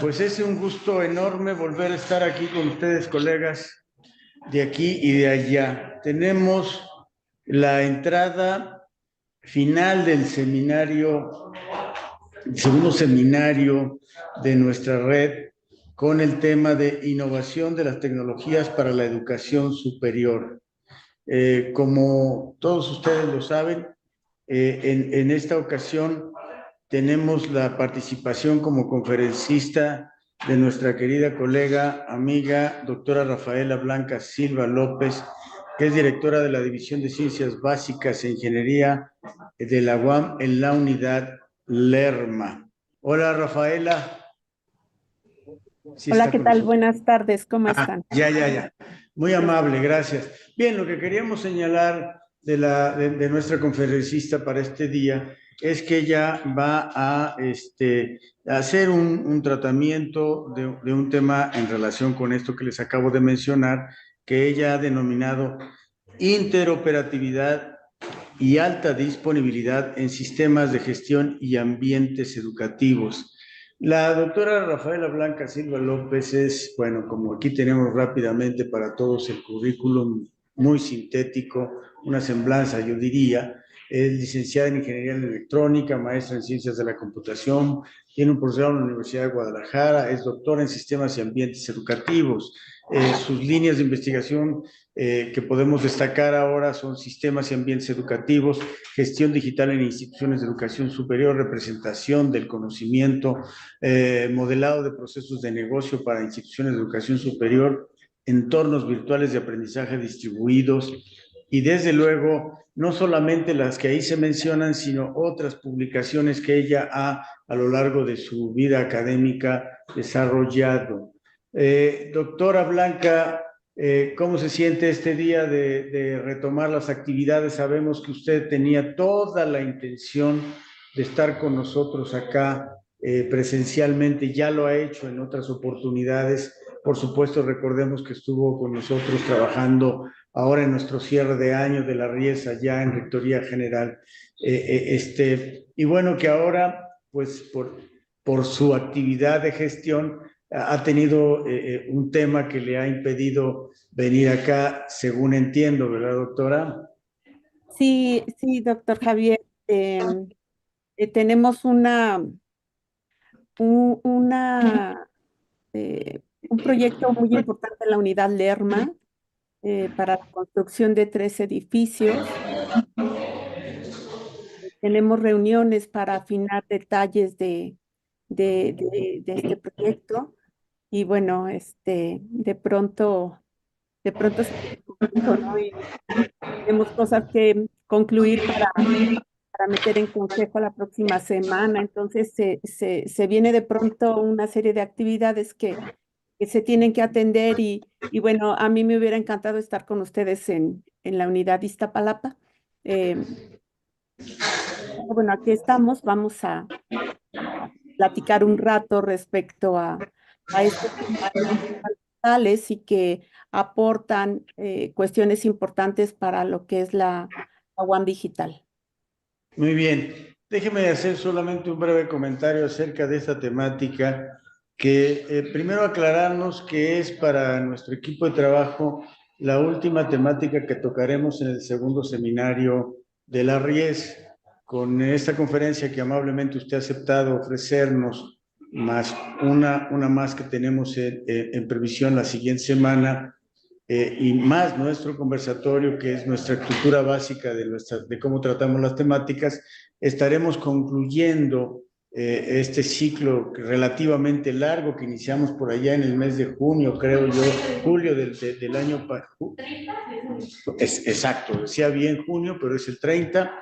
Pues es un gusto enorme volver a estar aquí con ustedes, colegas, de aquí y de allá. Tenemos la entrada final del seminario, el segundo seminario de nuestra red con el tema de innovación de las tecnologías para la educación superior. Como todos ustedes lo saben, en esta ocasión tenemos la participación como conferencista de nuestra querida colega, amiga, doctora Rafaela Blanca Silva López, que es directora de la División de Ciencias Básicas e Ingeniería de la UAM en la unidad Lerma. Hola, Rafaela. Sí Hola, está ¿qué con tal? nosotros. Buenas tardes, ¿cómo están? Ya. Muy amable, gracias. Bien, lo que queríamos señalar de nuestra conferencista para este día es que ella va a hacer un tratamiento de un tema en relación con esto que les acabo de mencionar, que ella ha denominado interoperatividad y alta disponibilidad en sistemas de gestión y ambientes educativos. La doctora Rafaela Blanca Silva López es, bueno, como aquí tenemos rápidamente para todos el currículum muy sintético, una semblanza, yo diría, es licenciada en Ingeniería en Electrónica, maestra en Ciencias de la Computación, tiene un posgrado en la Universidad de Guadalajara, es doctora en Sistemas y Ambientes Educativos. Sus líneas de investigación que podemos destacar ahora son sistemas y ambientes educativos, gestión digital en instituciones de educación superior, representación del conocimiento, modelado de procesos de negocio para instituciones de educación superior, entornos virtuales de aprendizaje distribuidos y desde luego no solamente las que ahí se mencionan, sino otras publicaciones que ella ha a lo largo de su vida académica desarrollado. Doctora Blanca, ¿cómo se siente este día de retomar las actividades? Sabemos que usted tenía toda la intención de estar con nosotros acá presencialmente, ya lo ha hecho en otras oportunidades. Por supuesto, recordemos que estuvo con nosotros trabajando ahora en nuestro cierre de año de la Riesa, ya en Rectoría General. Y bueno, que ahora, pues por su actividad de gestión, ha tenido un tema que le ha impedido venir acá, según entiendo, ¿verdad, doctora? Sí, sí, doctor Javier, tenemos un, una, un proyecto muy importante en la unidad Lerma para la construcción de 3 edificios. Tenemos reuniones para afinar detalles de este proyecto y bueno, de pronto se viene conjunto, ¿no? Y tenemos cosas que concluir para meter en consejo la próxima semana. Entonces se viene de pronto una serie de actividades que se tienen que atender y bueno, a mí me hubiera encantado estar con ustedes en la unidad Iztapalapa. Eh, bueno, aquí estamos, vamos a platicar un rato respecto a estos temas fundamentales y que aportan cuestiones importantes para lo que es la UAM digital. Muy bien. Déjeme hacer solamente un breve comentario acerca de esta temática, que primero aclararnos que es para nuestro equipo de trabajo la última temática que tocaremos en el segundo seminario de la RIES, con esta conferencia que amablemente usted ha aceptado ofrecernos, más una más que tenemos en previsión la siguiente semana, y más nuestro conversatorio, que es nuestra estructura básica de cómo tratamos las temáticas, estaremos concluyendo este ciclo relativamente largo que iniciamos por allá en el mes de junio, creo yo, julio del año pasado. Exacto, decía bien junio, pero es el 30,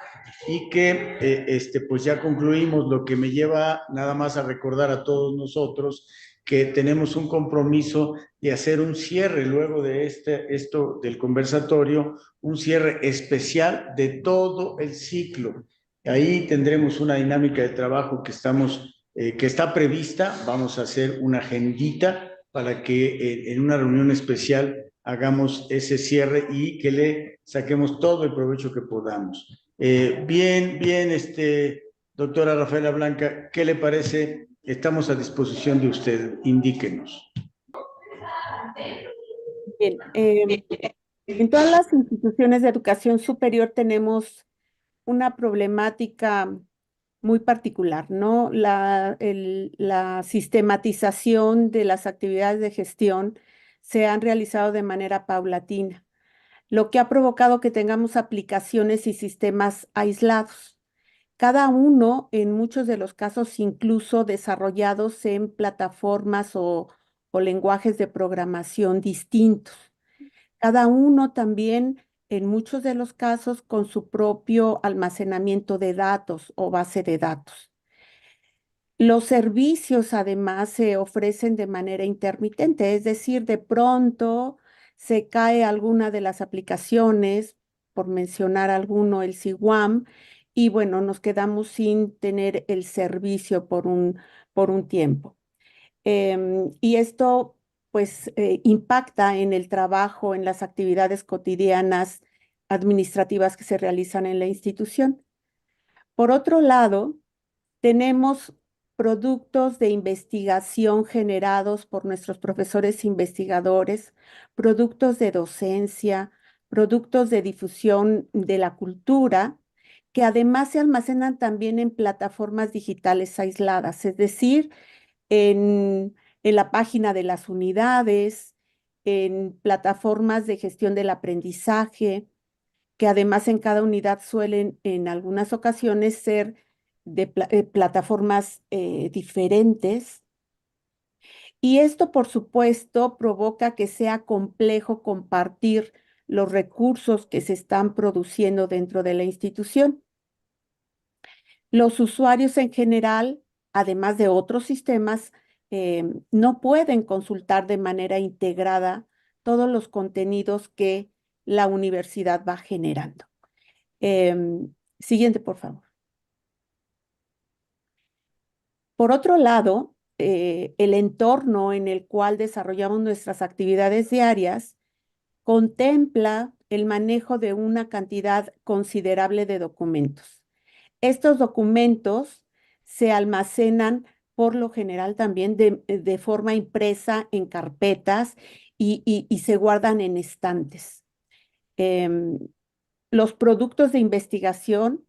y que pues ya concluimos, lo que me lleva nada más a recordar a todos nosotros que tenemos un compromiso de hacer un cierre luego de esto del conversatorio, un cierre especial de todo el ciclo. Ahí tendremos una dinámica de trabajo que está prevista. Vamos a hacer una agendita para que en una reunión especial hagamos ese cierre y que le saquemos todo el provecho que podamos. Bien, Doctora Rafaela Blanca, ¿qué le parece? Estamos a disposición de usted. Indíquenos. Bien, en todas las instituciones de educación superior tenemos una problemática muy particular, ¿no? La sistematización de las actividades de gestión se han realizado de manera paulatina, lo que ha provocado que tengamos aplicaciones y sistemas aislados, cada uno en muchos de los casos incluso desarrollados en plataformas o lenguajes de programación distintos. Cada uno también, en muchos de los casos, con su propio almacenamiento de datos o base de datos. Los servicios además se ofrecen de manera intermitente, es decir, de pronto se cae alguna de las aplicaciones, por mencionar alguno, el CIWAM, y bueno, nos quedamos sin tener el servicio por un tiempo. Y esto pues impacta en el trabajo, en las actividades cotidianas administrativas que se realizan en la institución. Por otro lado, tenemos productos de investigación generados por nuestros profesores investigadores, productos de docencia, productos de difusión de la cultura, que además se almacenan también en plataformas digitales aisladas, es decir, en la página de las unidades, en plataformas de gestión del aprendizaje, que además en cada unidad suelen en algunas ocasiones ser de plataformas diferentes. Y esto, por supuesto, provoca que sea complejo compartir los recursos que se están produciendo dentro de la institución. Los usuarios en general, además de otros sistemas, no pueden consultar de manera integrada todos los contenidos que la universidad va generando. Siguiente, por favor. Por otro lado, el entorno en el cual desarrollamos nuestras actividades diarias contempla el manejo de una cantidad considerable de documentos. Estos documentos se almacenan por lo general también de forma impresa en carpetas y se guardan en estantes. Em, los productos de investigación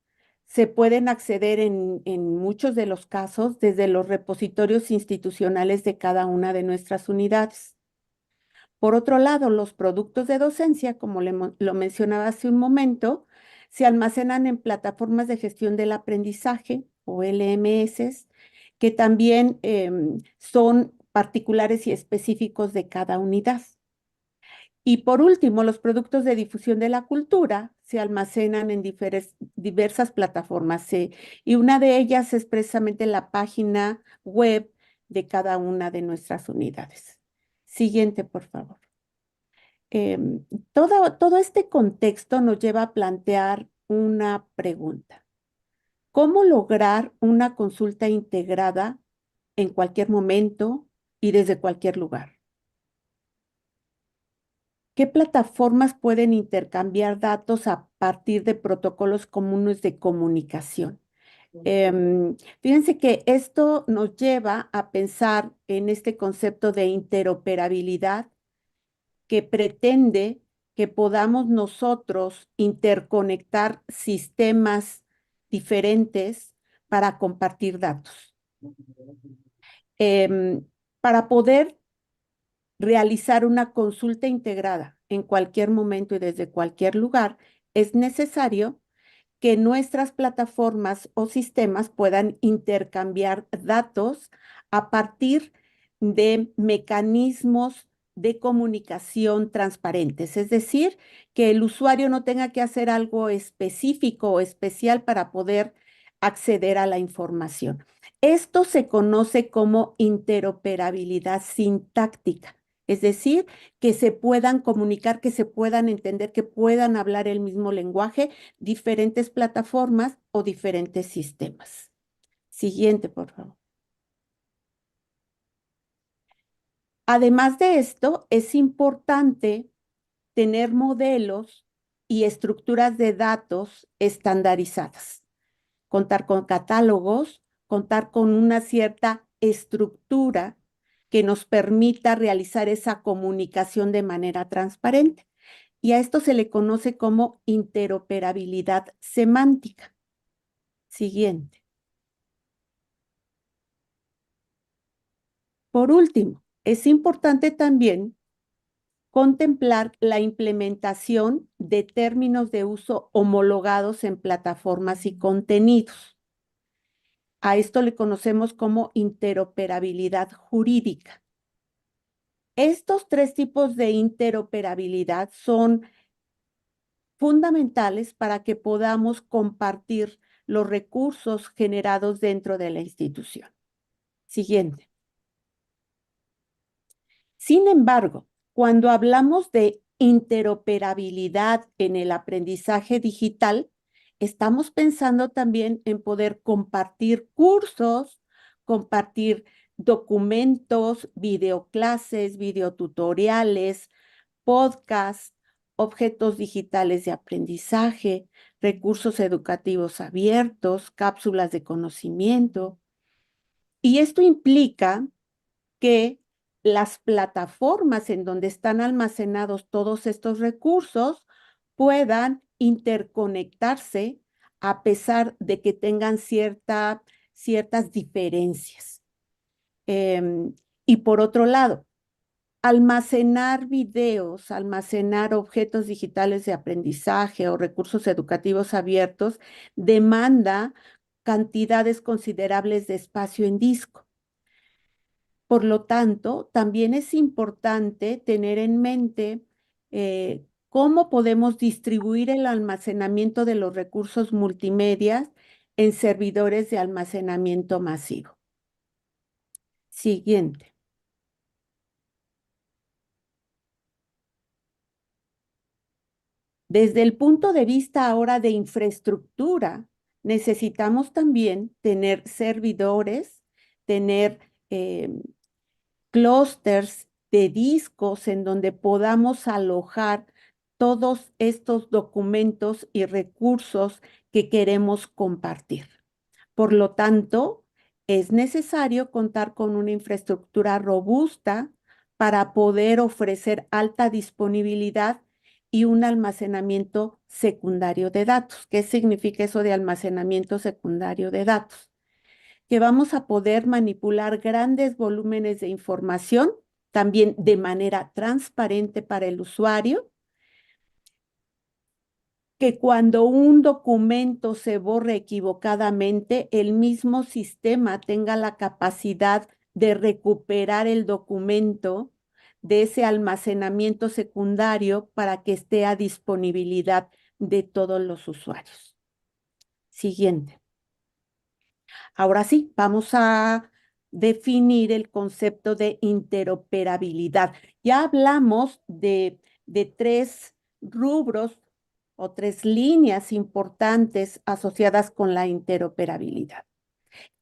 se pueden acceder en muchos de los casos desde los repositorios institucionales de cada una de nuestras unidades. Por otro lado, los productos de docencia, como lo mencionaba hace un momento, se almacenan en plataformas de gestión del aprendizaje o LMS, que también son particulares y específicos de cada unidad. Y por último, los productos de difusión de la cultura se almacenan en diversas plataformas, y una de ellas es precisamente la página web de cada una de nuestras unidades. Siguiente, por favor. Todo este contexto nos lleva a plantear una pregunta. ¿Cómo lograr una consulta integrada en cualquier momento y desde cualquier lugar? ¿Qué plataformas pueden intercambiar datos a partir de protocolos comunes de comunicación? Fíjense que esto nos lleva a pensar en este concepto de interoperabilidad que pretende que podamos nosotros interconectar sistemas diferentes para compartir datos. Para poder realizar una consulta integrada en cualquier momento y desde cualquier lugar, es necesario que nuestras plataformas o sistemas puedan intercambiar datos a partir de mecanismos de comunicación transparentes, es decir, que el usuario no tenga que hacer algo específico o especial para poder acceder a la información. Esto se conoce como interoperabilidad sintáctica, es decir, que se puedan comunicar, que se puedan entender, que puedan hablar el mismo lenguaje, diferentes plataformas o diferentes sistemas. Siguiente, por favor. Además de esto, es importante tener modelos y estructuras de datos estandarizadas. contar con catálogos, contar con una cierta estructura que nos permita realizar esa comunicación de manera transparente. Y a esto se le conoce como interoperabilidad semántica. Siguiente. Por último, es importante también contemplar la implementación de términos de uso homologados en plataformas y contenidos. A esto le conocemos como interoperabilidad jurídica. Estos tres tipos de interoperabilidad son fundamentales para que podamos compartir los recursos generados dentro de la institución. Siguiente. Sin embargo, cuando hablamos de interoperabilidad en el aprendizaje digital, estamos pensando también en poder compartir cursos, compartir documentos, videoclases, videotutoriales, podcasts, objetos digitales de aprendizaje, recursos educativos abiertos, cápsulas de conocimiento. Y esto implica que las plataformas en donde están almacenados todos estos recursos puedan interconectarse a pesar de que tengan ciertas diferencias. Y por otro lado, almacenar videos, almacenar objetos digitales de aprendizaje o recursos educativos abiertos demanda cantidades considerables de espacio en disco. Por lo tanto, también es importante tener en mente cómo podemos distribuir el almacenamiento de los recursos multimedia en servidores de almacenamiento masivo. Siguiente. Desde el punto de vista ahora de infraestructura, necesitamos también tener servidores, tener clústeres de discos en donde podamos alojar todos estos documentos y recursos que queremos compartir. Por lo tanto, es necesario contar con una infraestructura robusta para poder ofrecer alta disponibilidad y un almacenamiento secundario de datos. ¿Qué significa eso de almacenamiento secundario de datos? Que vamos a poder manipular grandes volúmenes de información, también de manera transparente para el usuario, que cuando un documento se borre equivocadamente, el mismo sistema tenga la capacidad de recuperar el documento de ese almacenamiento secundario para que esté a disponibilidad de todos los usuarios. Siguiente. Ahora sí, vamos a definir el concepto de interoperabilidad. Ya hablamos de tres rubros o tres líneas importantes asociadas con la interoperabilidad.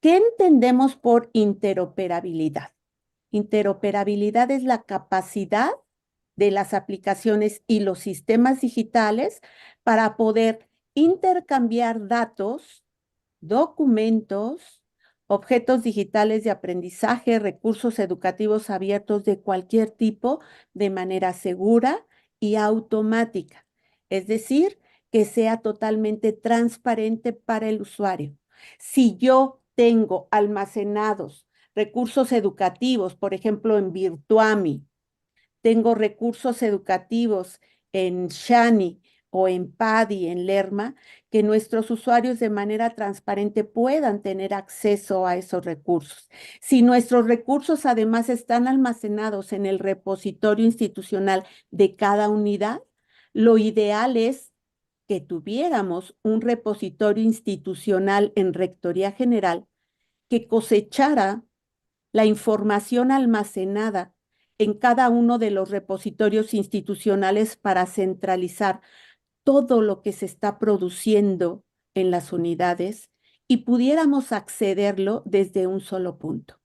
¿Qué entendemos por interoperabilidad? Interoperabilidad es la capacidad de las aplicaciones y los sistemas digitales para poder intercambiar datos, documentos, objetos digitales de aprendizaje, recursos educativos abiertos de cualquier tipo de manera segura y automática. Es decir, que sea totalmente transparente para el usuario. Si yo tengo almacenados recursos educativos, por ejemplo, en Virtuami, tengo recursos educativos en Shani o en PADI, en Lerma, que nuestros usuarios de manera transparente puedan tener acceso a esos recursos. Si nuestros recursos además están almacenados en el repositorio institucional de cada unidad, lo ideal es que tuviéramos un repositorio institucional en Rectoría General que cosechara la información almacenada en cada uno de los repositorios institucionales para centralizar todo lo que se está produciendo en las unidades y pudiéramos accederlo desde un solo punto.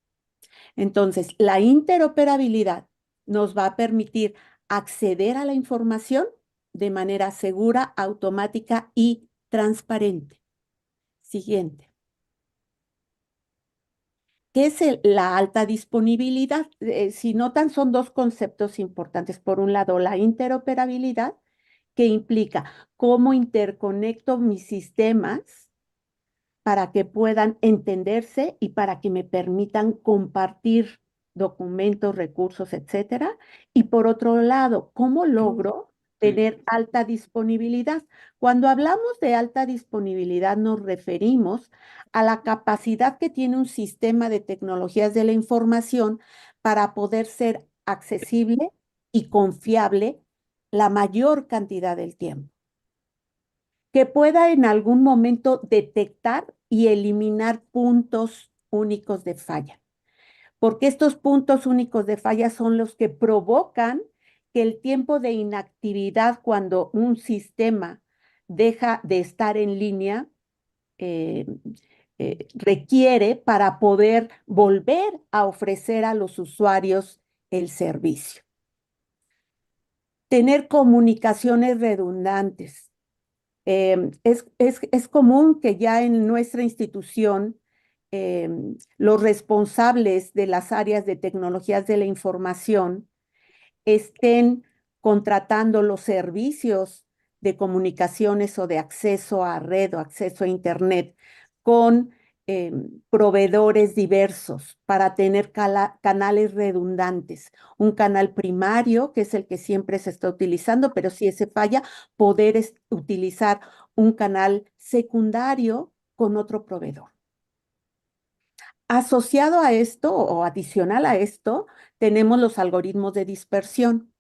Entonces, la interoperabilidad nos va a permitir acceder a la información de manera segura, automática y transparente. Siguiente. ¿Qué es la alta disponibilidad? Si notan, son dos conceptos importantes. Por un lado, la interoperabilidad, que implica cómo interconecto mis sistemas para que puedan entenderse y para que me permitan compartir documentos, recursos, etcétera. Y por otro lado, ¿cómo logro tener alta disponibilidad? Cuando hablamos de alta disponibilidad, nos referimos a la capacidad que tiene un sistema de tecnologías de la información para poder ser accesible y confiable la mayor cantidad del tiempo, que pueda en algún momento detectar y eliminar puntos únicos de falla, porque estos puntos únicos de falla son los que provocan que el tiempo de inactividad cuando un sistema deja de estar en línea eh, requiere para poder volver a ofrecer a los usuarios el servicio. Tener comunicaciones redundantes. Es común que ya en nuestra institución los responsables de las áreas de tecnologías de la información estén contratando los servicios de comunicaciones o de acceso a red o acceso a Internet con proveedores diversos para tener canales redundantes. Un canal primario, que es el que siempre se está utilizando, pero si ese falla, poder utilizar un canal secundario con otro proveedor. Asociado a esto o adicional a esto, tenemos los algoritmos de dispersión.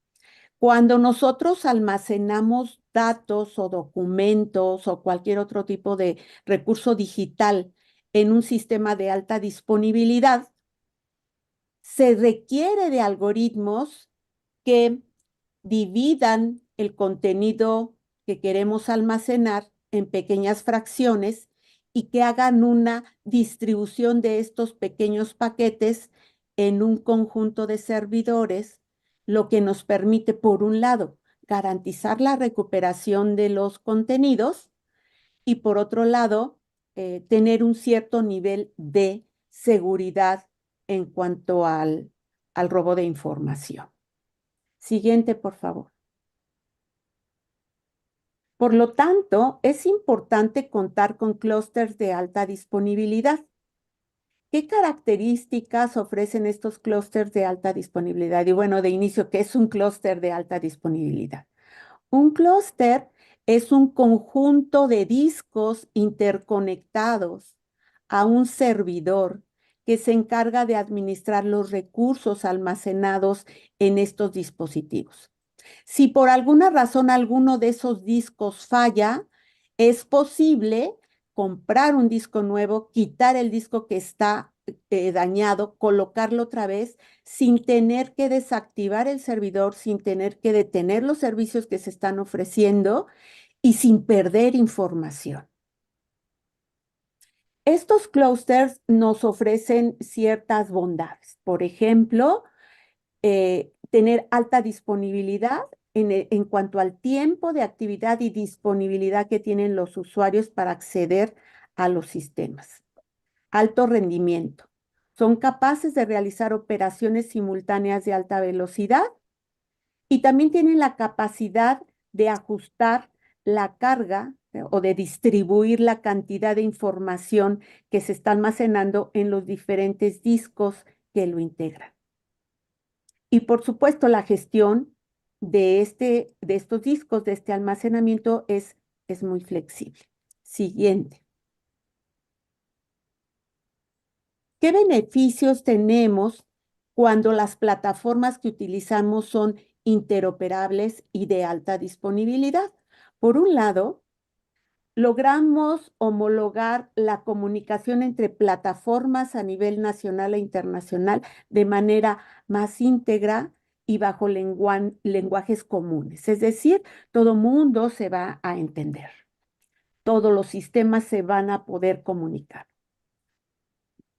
Cuando nosotros almacenamos datos o documentos o cualquier otro tipo de recurso digital en un sistema de alta disponibilidad, se requiere de algoritmos que dividan el contenido que queremos almacenar en pequeñas fracciones y que hagan una distribución de estos pequeños paquetes en un conjunto de servidores, lo que nos permite, por un lado, garantizar la recuperación de los contenidos y, por otro lado, tener un cierto nivel de seguridad en cuanto al robo de información. Siguiente, por favor. Por lo tanto, es importante contar con clústeres de alta disponibilidad. ¿Qué características ofrecen estos clústeres de alta disponibilidad? Y bueno, de inicio, ¿qué es un clúster de alta disponibilidad? Un clúster es un conjunto de discos interconectados a un servidor que se encarga de administrar los recursos almacenados en estos dispositivos. Si por alguna razón alguno de esos discos falla, es posible comprar un disco nuevo, quitar el disco que está dañado, colocarlo otra vez sin tener que desactivar el servidor, sin tener que detener los servicios que se están ofreciendo y sin perder información. Estos clusters nos ofrecen ciertas bondades. Por ejemplo, tener alta disponibilidad en cuanto al tiempo de actividad y disponibilidad que tienen los usuarios para acceder a los sistemas. Alto rendimiento. Son capaces de realizar operaciones simultáneas de alta velocidad y también tienen la capacidad de ajustar la carga o de distribuir la cantidad de información que se está almacenando en los diferentes discos que lo integran. Y por supuesto, la gestión de estos discos, de este almacenamiento, es muy flexible. Siguiente. ¿Qué beneficios tenemos cuando las plataformas que utilizamos son interoperables y de alta disponibilidad? Por un lado, logramos homologar la comunicación entre plataformas a nivel nacional e internacional de manera más íntegra y bajo lenguajes comunes. Es decir, todo mundo se va a entender. Todos los sistemas se van a poder comunicar.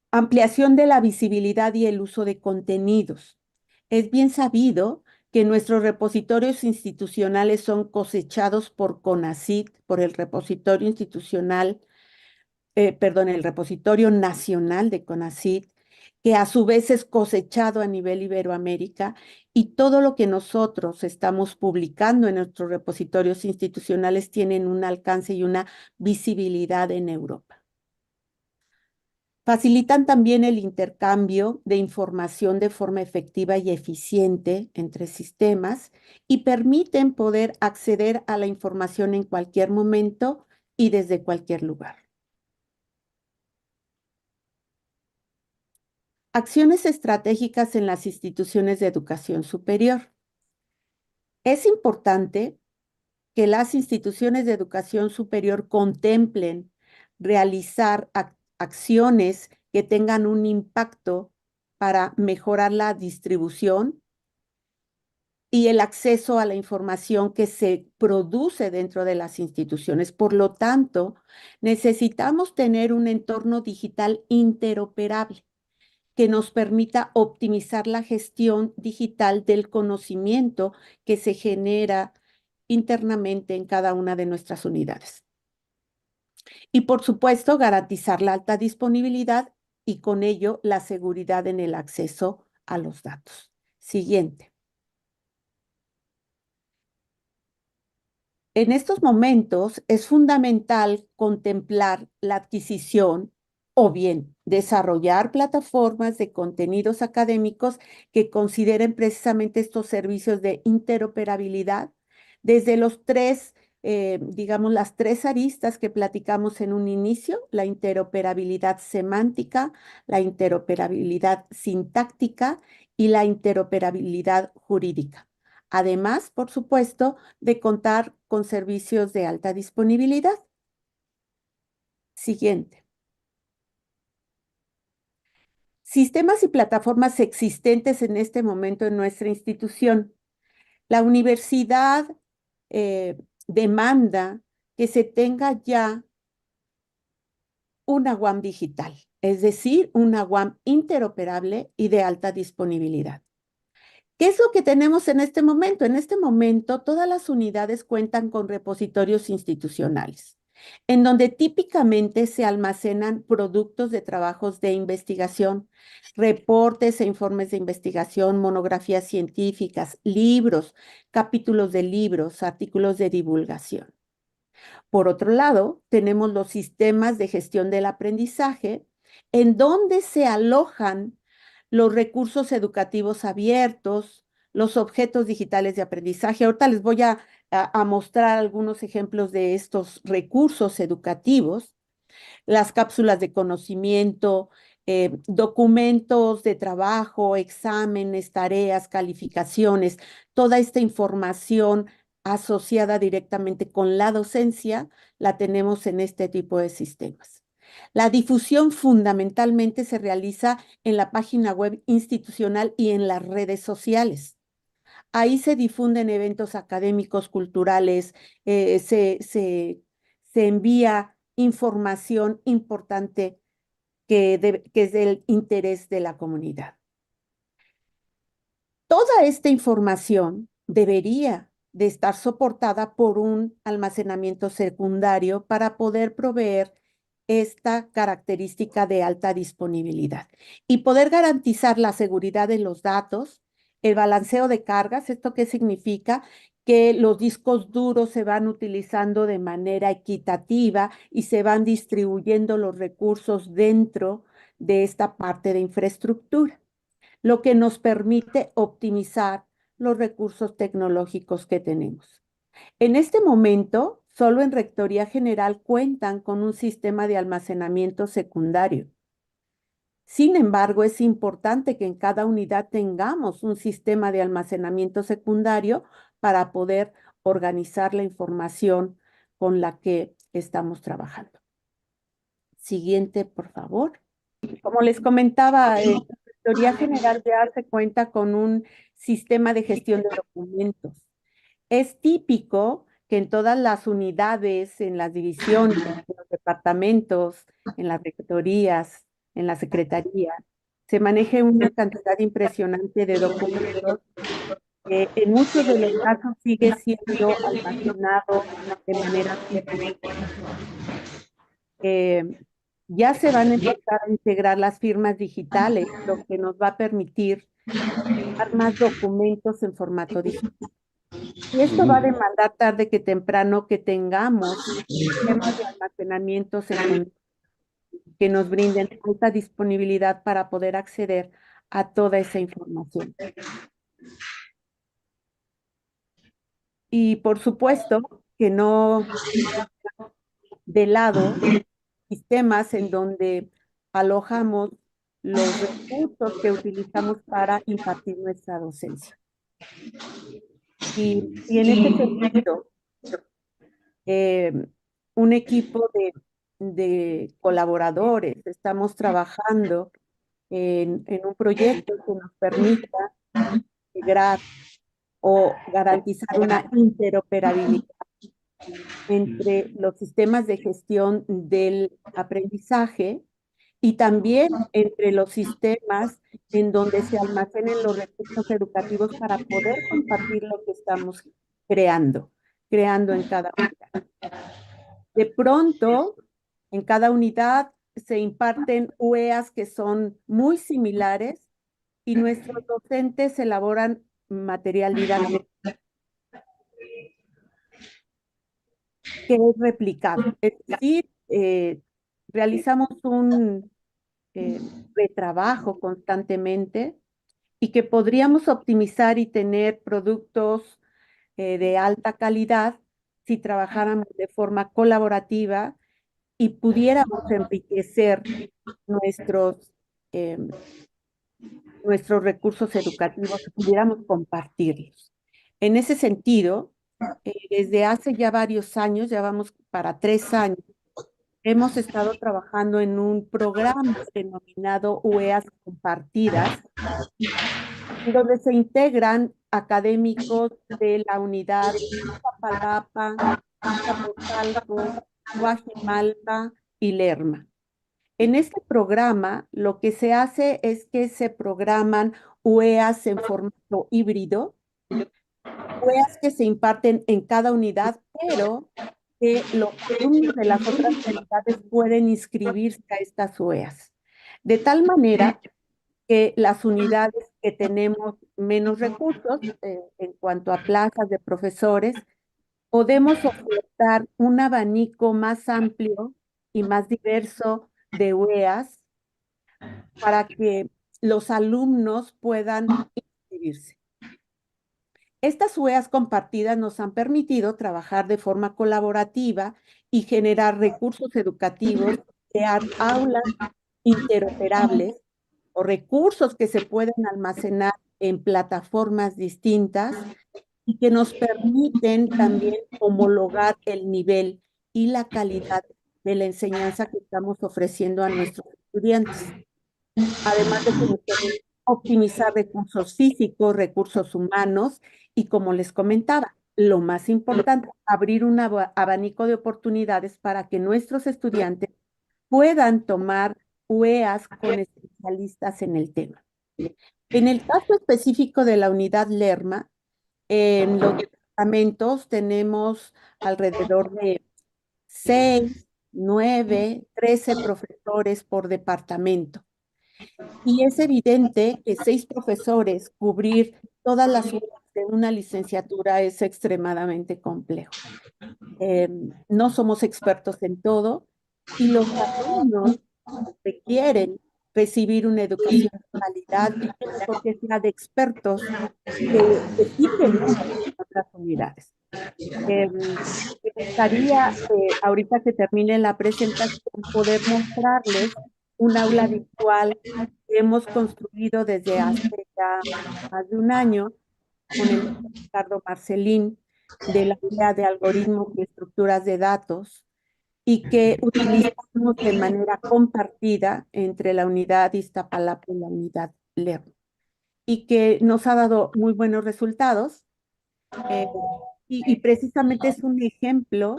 Ampliación de la visibilidad y el uso de contenidos. Es bien sabido que nuestros repositorios institucionales son cosechados por CONACYT, por el repositorio institucional el repositorio nacional de CONACYT, que a su vez es cosechado a nivel Iberoamérica, y todo lo que nosotros estamos publicando en nuestros repositorios institucionales tienen un alcance y una visibilidad en Europa. Facilitan también el intercambio de información de forma efectiva y eficiente entre sistemas y permiten poder acceder a la información en cualquier momento y desde cualquier lugar. Acciones estratégicas en las instituciones de educación superior. Es importante que las instituciones de educación superior contemplen realizar acciones que tengan un impacto para mejorar la distribución y el acceso a la información que se produce dentro de las instituciones. Por lo tanto, necesitamos tener un entorno digital interoperable que nos permita optimizar la gestión digital del conocimiento que se genera internamente en cada una de nuestras unidades. Y por supuesto, garantizar la alta disponibilidad y con ello la seguridad en el acceso a los datos. Siguiente. En estos momentos es fundamental contemplar la adquisición o bien desarrollar plataformas de contenidos académicos que consideren precisamente estos servicios de interoperabilidad desde los tres, digamos, las tres aristas que platicamos en un inicio: la interoperabilidad semántica, la interoperabilidad sintáctica y la interoperabilidad jurídica. Además, por supuesto, de contar con servicios de alta disponibilidad. Siguiente. Sistemas y plataformas existentes en este momento en nuestra institución. La universidad demanda que se tenga ya una UAM digital, es decir, una UAM interoperable y de alta disponibilidad. ¿Qué es lo que tenemos en este momento? En este momento, todas las unidades cuentan con repositorios institucionales, en donde típicamente se almacenan productos de trabajos de investigación, reportes e informes de investigación, monografías científicas, libros, capítulos de libros, artículos de divulgación. Por otro lado, tenemos los sistemas de gestión del aprendizaje, en donde se alojan los recursos educativos abiertos, los objetos digitales de aprendizaje. Ahorita les voy a mostrar algunos ejemplos de estos recursos educativos: las cápsulas de conocimiento, documentos de trabajo, exámenes, tareas, calificaciones, toda esta información asociada directamente con la docencia la tenemos en este tipo de sistemas. La difusión fundamentalmente se realiza en la página web institucional y en las redes sociales. Ahí se difunden eventos académicos, culturales, se envía información importante que es del interés de la comunidad. Toda esta información debería de estar soportada por un almacenamiento secundario para poder proveer esta característica de alta disponibilidad y poder garantizar la seguridad de los datos, el balanceo de cargas. ¿Esto qué significa? Que los discos duros se van utilizando de manera equitativa y se van distribuyendo los recursos dentro de esta parte de infraestructura, lo que nos permite optimizar los recursos tecnológicos que tenemos. En este momento, solo en Rectoría General cuentan con un sistema de almacenamiento secundario. Sin embargo, es importante que en cada unidad tengamos un sistema de almacenamiento secundario para poder organizar la información con la que estamos trabajando. Siguiente, por favor. Como les comentaba, la Rectoría General ya se cuenta con un sistema de gestión de documentos. Es típico que en todas las unidades, en las divisiones, en los departamentos, en las rectorías, en la secretaría, se maneje una cantidad impresionante de documentos que en muchos de los casos sigue siendo almacenado de manera física. Ya se van a empezar a integrar las firmas digitales, lo que nos va a permitir dar más documentos en formato digital. Y esto va a demandar tarde que temprano que tengamos sistemas de almacenamiento secundario que nos brinden alta disponibilidad para poder acceder a toda esa información. Y por supuesto que no de lado sistemas en donde alojamos los recursos que utilizamos para impartir nuestra docencia. Y en este sentido, eh, un equipo de colaboradores, estamos trabajando en un proyecto que nos permita integrar o garantizar una interoperabilidad entre los sistemas de gestión del aprendizaje y también entre los sistemas en donde se almacenen los recursos educativos para poder compartir lo que estamos creando en cada unidad. De pronto, en cada unidad se imparten UEAs que son muy similares y nuestros docentes elaboran material didáctico que es replicable. Es decir, realizamos un retrabajo constantemente y que podríamos optimizar y tener productos de alta calidad si trabajáramos de forma colaborativa y pudiéramos enriquecer nuestros, eh, nuestros recursos educativos, pudiéramos compartirlos. En ese sentido, desde hace ya varios años, ya vamos para 3 años, hemos estado trabajando en un programa denominado UEAs Compartidas, donde se integran académicos de la unidad Iztapalapa, Azcapotzalco, Guajimalpa y Lerma. En este programa, lo que se hace es que se programan UEAs en formato híbrido, UEAs que se imparten en cada unidad, pero que los alumnos de las otras unidades pueden inscribirse a estas UEAs. De tal manera que las unidades que tenemos menos recursos en cuanto a plazas de profesores, podemos ofertar un abanico más amplio y más diverso de UEAs para que los alumnos puedan inscribirse. Estas UEAs compartidas nos han permitido trabajar de forma colaborativa y generar recursos educativos, crear aulas interoperables o recursos que se pueden almacenar en plataformas distintas y que nos permiten también homologar el nivel y la calidad de la enseñanza que estamos ofreciendo a nuestros estudiantes. Además de que nos permite optimizar recursos físicos, recursos humanos y, como les comentaba, lo más importante, abrir un abanico de oportunidades para que nuestros estudiantes puedan tomar UEAs con especialistas en el tema. En el caso específico de la unidad Lerma, en los departamentos tenemos alrededor de 6, 9, 13 profesores por departamento. Y es evidente que 6 profesores cubrir todas las horas de una licenciatura es extremadamente complejo. No somos expertos en todo y los alumnos requieren recibir una educación de calidad y qué mejor que sea de expertos que sirven en otras unidades. Me gustaría, ahorita que termine la presentación, poder mostrarles un aula virtual que hemos construido desde hace ya más de un año con el doctor Ricardo Marcelín de la área de algoritmos y estructuras de datos y que utilizamos de manera compartida entre la unidad Iztapalapa y la unidad Lerma y que nos ha dado muy buenos resultados. Y precisamente es un ejemplo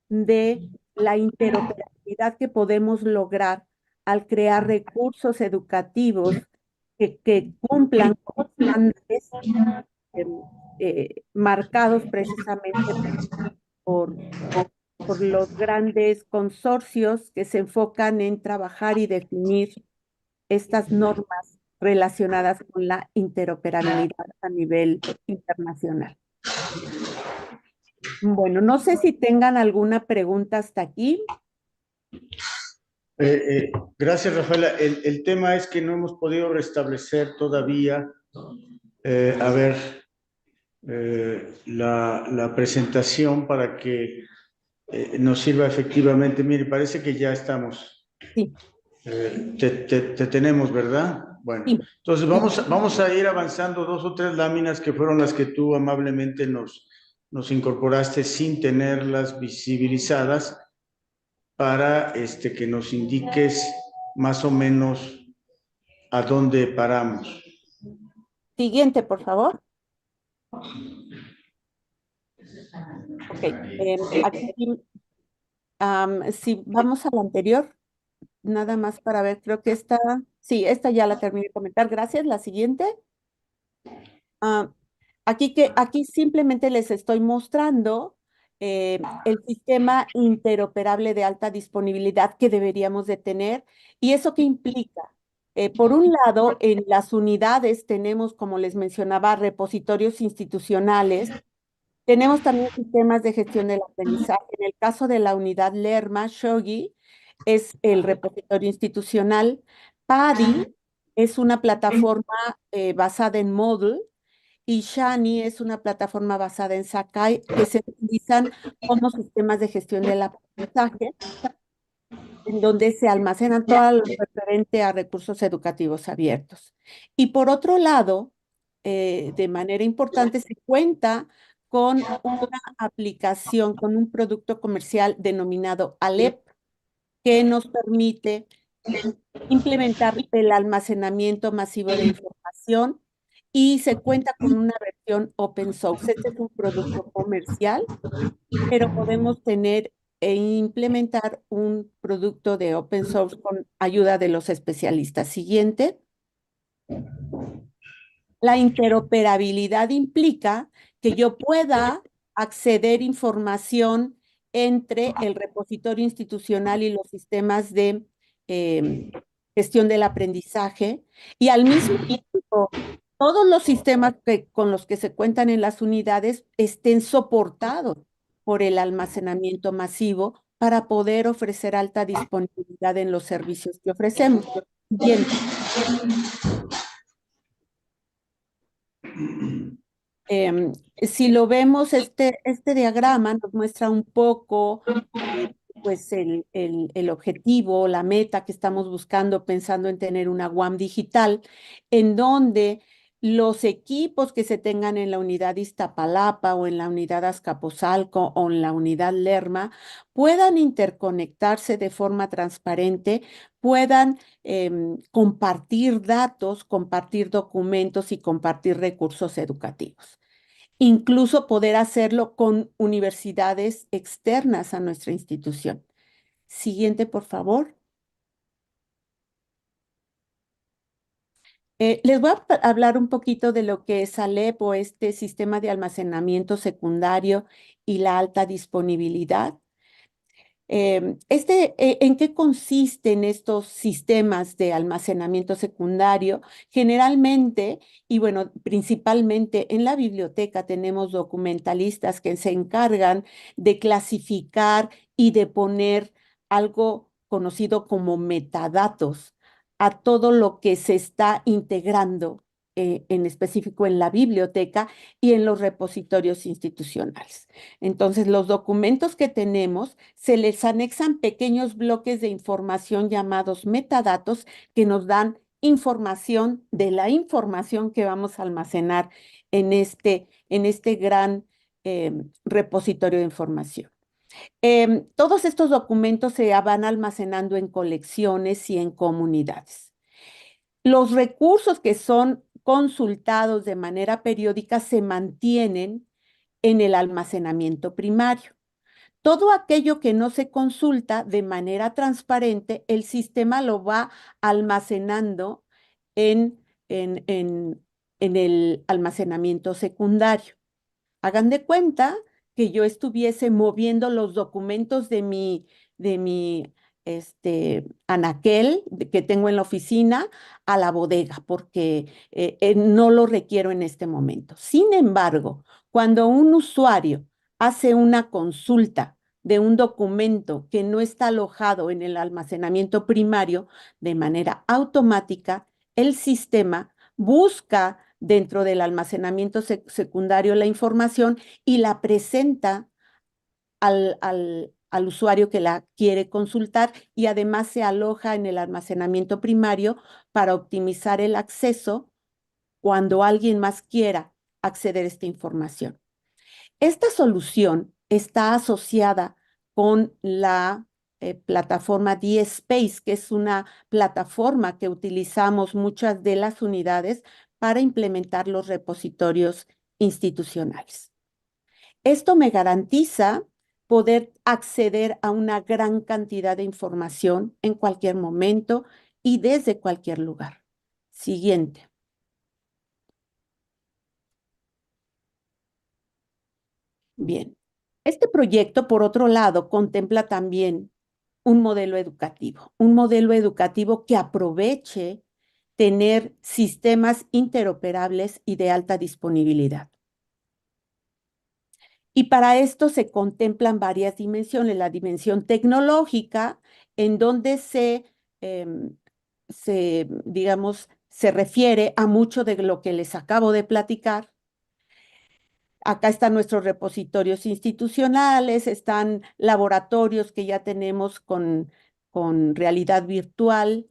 de la interoperabilidad que podemos lograr al crear recursos educativos que cumplan con estándares marcados precisamente por por los grandes consorcios que se enfocan en trabajar y definir estas normas relacionadas con la interoperabilidad a nivel internacional. Bueno, no sé si tengan alguna pregunta hasta aquí. Gracias, Rafaela. El tema es que no hemos podido restablecer todavía, a ver, la presentación para que nos sirva efectivamente. Mire, parece que ya estamos. Sí, Te tenemos, ¿verdad? Bueno, sí, entonces sí. vamos a ir avanzando 2 o 3 láminas que fueron las que tú amablemente nos incorporaste sin tenerlas visibilizadas para que nos indiques más o menos a dónde paramos. Siguiente, por favor. Ok, aquí, si vamos a la anterior, nada más para ver, creo que esta ya la terminé de comentar, gracias. La siguiente. Ah, aquí simplemente les estoy mostrando el sistema interoperable de alta disponibilidad que deberíamos de tener. ¿Y eso qué implica? Por un lado, en las unidades tenemos, como les mencionaba, repositorios institucionales. Tenemos también sistemas de gestión del aprendizaje. En el caso de la unidad Lerma, Shogi es el repositorio institucional. PADI es una plataforma basada en Moodle y Shani es una plataforma basada en Sakai que se utilizan como sistemas de gestión del aprendizaje, en donde se almacenan todo lo referente a recursos educativos abiertos. Y por otro lado, de manera importante, se cuenta con una aplicación, con un producto comercial denominado Alep, que nos permite implementar el almacenamiento masivo de información y se cuenta con una versión open source. Este es un producto comercial, pero podemos tener e implementar un producto de open source con ayuda de los especialistas. Siguiente. La interoperabilidad implica que yo pueda acceder información entre el repositorio institucional y los sistemas de eh, gestión del aprendizaje y al mismo tiempo todos los sistemas con los que se cuentan en las unidades estén soportados por el almacenamiento masivo para poder ofrecer alta disponibilidad en los servicios que ofrecemos. Siguiente. Si lo vemos, este diagrama nos muestra un poco pues el objetivo, la meta que estamos buscando pensando en tener una UAM digital, en donde los equipos que se tengan en la unidad Iztapalapa o en la unidad Azcapotzalco o en la unidad Lerma puedan interconectarse de forma transparente, puedan compartir datos, compartir documentos y compartir recursos educativos. Incluso poder hacerlo con universidades externas a nuestra institución. Siguiente, por favor. Les voy a hablar un poquito de lo que es Alep o este sistema de almacenamiento secundario y la alta disponibilidad. ¿En qué consisten estos sistemas de almacenamiento secundario? Generalmente, y bueno, principalmente en la biblioteca tenemos documentalistas que se encargan de clasificar y de poner algo conocido como metadatos a todo lo que se está integrando, en específico en la biblioteca y en los repositorios institucionales. Entonces, los documentos que tenemos se les anexan pequeños bloques de información llamados metadatos que nos dan información de la información que vamos a almacenar en este gran repositorio de información. Todos estos documentos se van almacenando en colecciones y en comunidades. Los recursos que son consultados de manera periódica se mantienen en el almacenamiento primario. Todo aquello que no se consulta de manera transparente, el sistema lo va almacenando en, en, en, en el almacenamiento secundario. Hagan de cuenta que yo estuviese moviendo los documentos de mi anaquel que tengo en la oficina a la bodega, porque no lo requiero en este momento. Sin embargo, cuando un usuario hace una consulta de un documento que no está alojado en el almacenamiento primario, de manera automática, el sistema busca dentro del almacenamiento secundario la información y la presenta al usuario que la quiere consultar, y además se aloja en el almacenamiento primario para optimizar el acceso cuando alguien más quiera acceder a esta información. Esta solución está asociada con la plataforma DSpace, que es una plataforma que utilizamos muchas de las unidades para implementar los repositorios institucionales. Esto me garantiza poder acceder a una gran cantidad de información en cualquier momento y desde cualquier lugar. Siguiente. Bien. Este proyecto, por otro lado, contempla también un modelo educativo que aproveche tener sistemas interoperables y de alta disponibilidad. Y para esto se contemplan varias dimensiones. La dimensión tecnológica, en donde digamos, se refiere a mucho de lo que les acabo de platicar. Acá están nuestros repositorios institucionales, están laboratorios que ya tenemos con realidad virtual,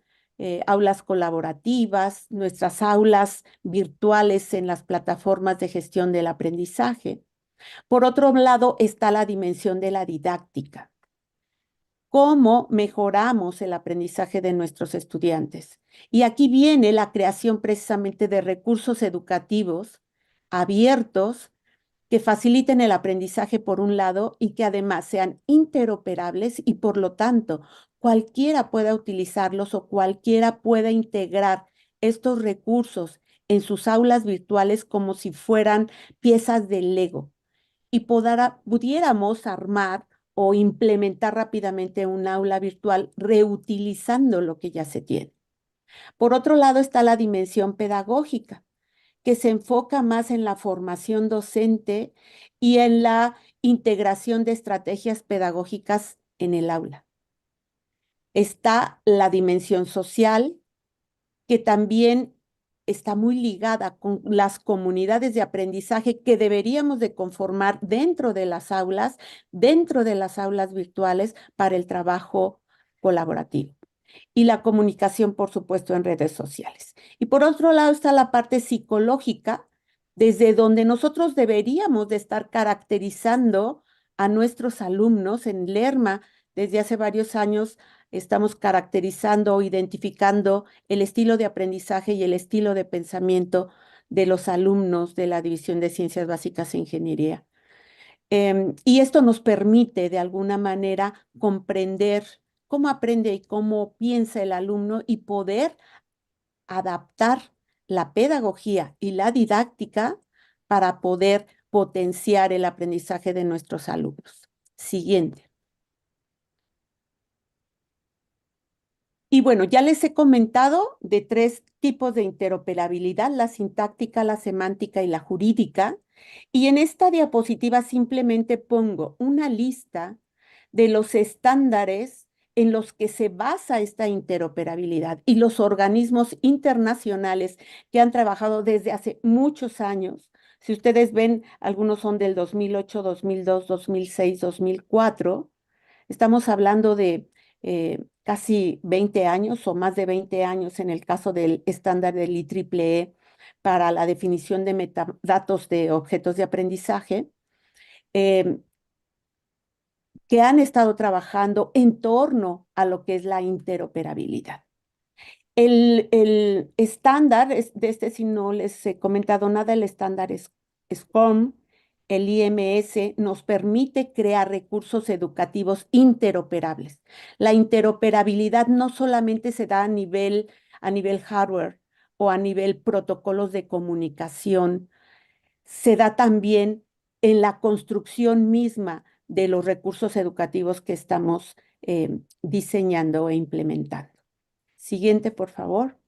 aulas colaborativas, nuestras aulas virtuales en las plataformas de gestión del aprendizaje. Por otro lado, está la dimensión de la didáctica. ¿Cómo mejoramos el aprendizaje de nuestros estudiantes? Y aquí viene la creación precisamente de recursos educativos abiertos que faciliten el aprendizaje por un lado y que además sean interoperables y por lo tanto cualquiera pueda utilizarlos o cualquiera pueda integrar estos recursos en sus aulas virtuales como si fueran piezas de Lego, y pudiéramos armar o implementar rápidamente un aula virtual reutilizando lo que ya se tiene. Por otro lado está la dimensión pedagógica, que se enfoca más en la formación docente y en la integración de estrategias pedagógicas en el aula. Está la dimensión social, que también está muy ligada con las comunidades de aprendizaje que deberíamos de conformar dentro de las aulas virtuales para el trabajo colaborativo. Y la comunicación, por supuesto, en redes sociales. Y por otro lado está la parte psicológica, desde donde nosotros deberíamos de estar caracterizando a nuestros alumnos. En Lerma, desde hace varios años, estamos caracterizando o identificando el estilo de aprendizaje y el estilo de pensamiento de los alumnos de la División de Ciencias Básicas e Ingeniería. Y esto nos permite, de alguna manera, comprender cómo aprende y cómo piensa el alumno y poder adaptar la pedagogía y la didáctica para poder potenciar el aprendizaje de nuestros alumnos. Siguiente. Y bueno, ya les he comentado de 3 tipos de interoperabilidad: la sintáctica, la semántica y la jurídica. Y en esta diapositiva simplemente pongo una lista de los estándares en los que se basa esta interoperabilidad y los organismos internacionales que han trabajado desde hace muchos años. Si ustedes ven, algunos son del 2008, 2002, 2006, 2004. Estamos hablando de casi 20 años o más de 20 años en el caso del estándar del IEEE para la definición de metadatos de objetos de aprendizaje, eh, que han estado trabajando en torno a lo que es la interoperabilidad. El estándar, de este si no les he comentado nada, el estándar es SCORM, el IMS, nos permite crear recursos educativos interoperables. La interoperabilidad no solamente se da a nivel hardware o a nivel protocolos de comunicación, se da también en la construcción misma de los recursos educativos que estamos diseñando e implementando. Siguiente, por favor.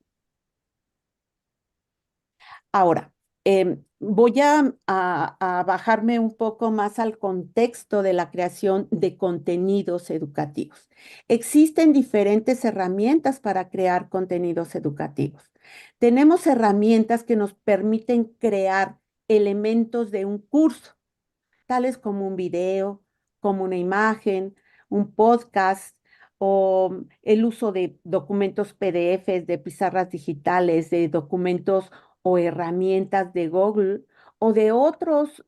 Ahora, voy a bajarme un poco más al contexto de la creación de contenidos educativos. Existen diferentes herramientas para crear contenidos educativos. Tenemos herramientas que nos permiten crear elementos de un curso, tales como un video, como una imagen, un podcast o el uso de documentos PDFs, de pizarras digitales, de documentos o herramientas de Google o de otros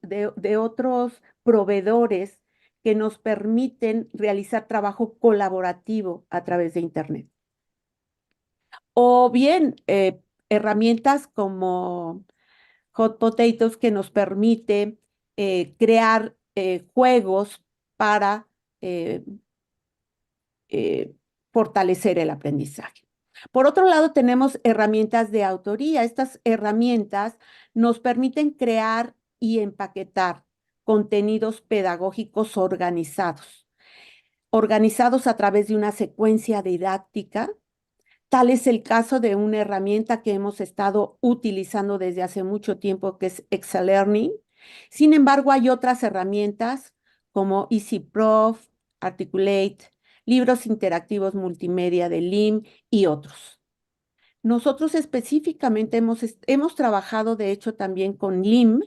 proveedores que nos permiten realizar trabajo colaborativo a través de Internet. O bien herramientas como Hot Potatoes que nos permite crear juegos para eh, eh, fortalecer el aprendizaje. Por otro lado, tenemos herramientas de autoría. Estas herramientas nos permiten crear y empaquetar contenidos pedagógicos organizados a través de una secuencia didáctica. Tal es el caso de una herramienta que hemos estado utilizando desde hace mucho tiempo, que es Excel Learning. Sin embargo, hay otras herramientas como EasyProf, Articulate, libros interactivos multimedia de LIM y otros. Nosotros específicamente hemos trabajado, de hecho, también con LIM.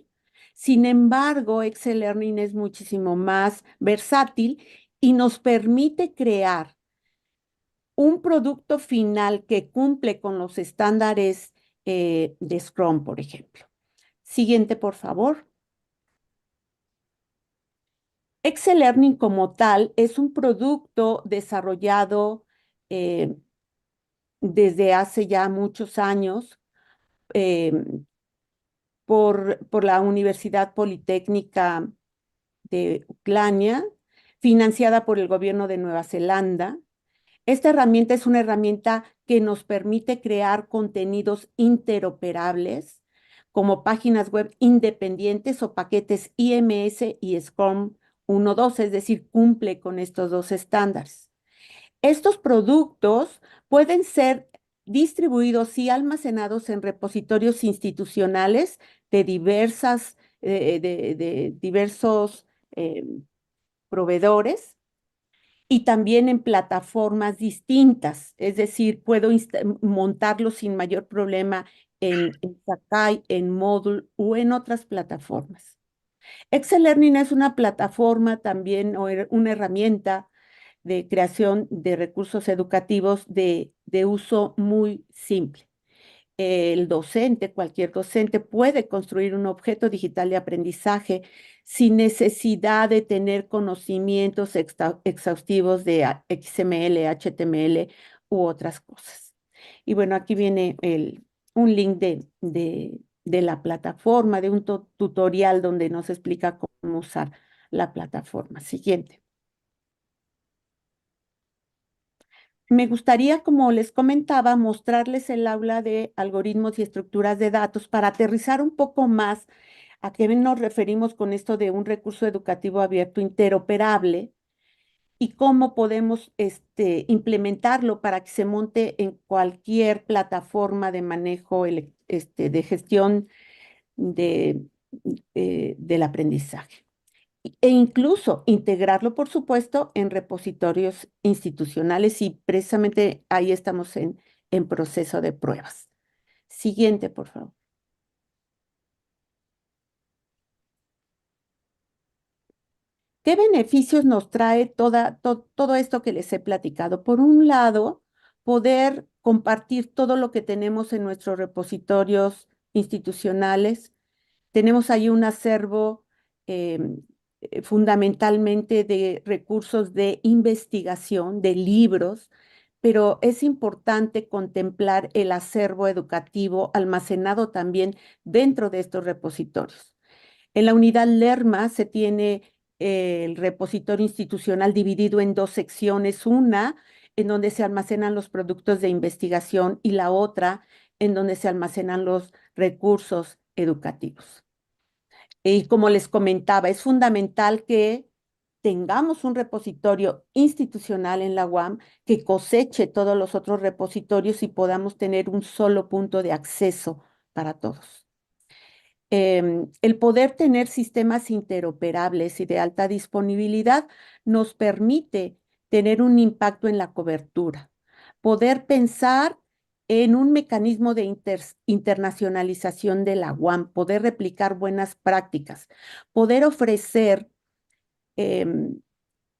Sin embargo, Excel Learning es muchísimo más versátil y nos permite crear un producto final que cumple con los estándares de Scrum, por ejemplo. Siguiente, por favor. Excel Learning como tal es un producto desarrollado eh, desde hace ya muchos años eh, por la Universidad Politécnica de Ucrania, financiada por el gobierno de Nueva Zelanda. Esta herramienta es una herramienta que nos permite crear contenidos interoperables como páginas web independientes o paquetes IMS y Scrum 1.2, es decir, cumple con estos dos estándares. Estos productos pueden ser distribuidos y almacenados en repositorios institucionales de diversos eh, proveedores y también en plataformas distintas, es decir, puedo montarlo sin mayor problema en Sakai, en Moodle o en otras plataformas. Excel Learning es una plataforma también o una herramienta de creación de recursos educativos de uso muy simple. El docente, cualquier docente, puede construir un objeto digital de aprendizaje sin necesidad de tener conocimientos exhaustivos de XML, HTML u otras cosas. Y bueno, aquí viene un link de la plataforma, de un tutorial donde nos explica cómo usar la plataforma. Siguiente. Me gustaría, como les comentaba, mostrarles el aula de algoritmos y estructuras de datos para aterrizar un poco más a qué nos referimos con esto de un recurso educativo abierto interoperable y cómo podemos implementarlo para que se monte en cualquier plataforma de manejo de gestión de, del aprendizaje e incluso integrarlo, por supuesto, en repositorios institucionales y precisamente ahí estamos en proceso de pruebas. Siguiente, por favor. ¿Qué beneficios nos trae todo esto que les he platicado? Por un lado, poder compartir todo lo que tenemos en nuestros repositorios institucionales. Tenemos ahí un acervo fundamentalmente de recursos de investigación, de libros, pero es importante contemplar el acervo educativo almacenado también dentro de estos repositorios. En la unidad Lerma se tiene el repositorio institucional dividido en dos secciones, una en donde se almacenan los productos de investigación y la otra en donde se almacenan los recursos educativos. Y como les comentaba, es fundamental que tengamos un repositorio institucional en la UAM que coseche todos los otros repositorios y podamos tener un solo punto de acceso para todos. El poder tener sistemas interoperables y de alta disponibilidad nos permite tener un impacto en la cobertura, poder pensar en un mecanismo de internacionalización de la UAM, poder replicar buenas prácticas, poder ofrecer em,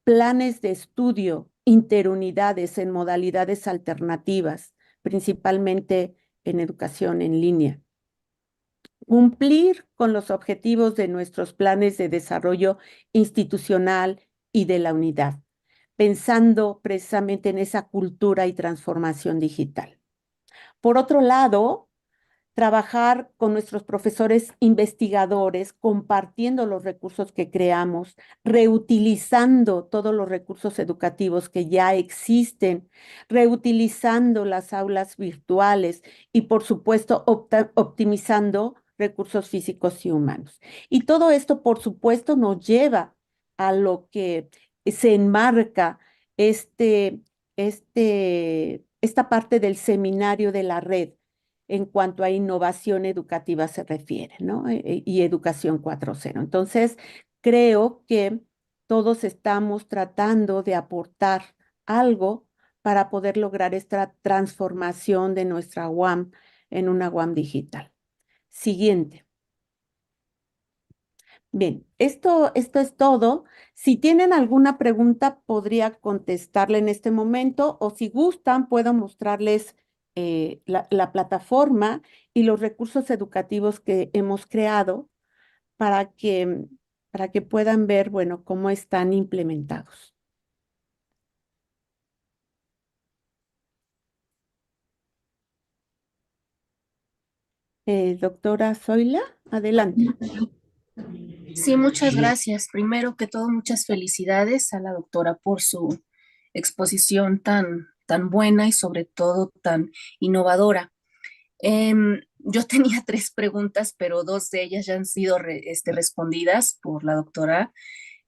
planes de estudio, interunidades en modalidades alternativas, principalmente en educación en línea. Cumplir con los objetivos de nuestros planes de desarrollo institucional y de la unidad, pensando precisamente en esa cultura y transformación digital. Por otro lado, trabajar con nuestros profesores investigadores, compartiendo los recursos que creamos, reutilizando todos los recursos educativos que ya existen, reutilizando las aulas virtuales y, por supuesto, optimizando recursos físicos y humanos. Y todo esto, por supuesto, nos lleva a lo que se enmarca esta parte del seminario de la red en cuanto a innovación educativa se refiere, ¿no? Y educación 4.0. Entonces, creo que todos estamos tratando de aportar algo para poder lograr esta transformación de nuestra UAM en una UAM digital. Siguiente. Bien, esto es todo. Si tienen alguna pregunta, podría contestarle en este momento o si gustan, puedo mostrarles la plataforma y los recursos educativos que hemos creado para que, para que puedan ver, bueno, cómo están implementados. Doctora Zoila, adelante. Sí, muchas gracias. Primero que todo, muchas felicidades a la doctora por su exposición tan buena y sobre todo tan innovadora. Yo tenía tres preguntas, pero dos de ellas ya han sido respondidas por la doctora,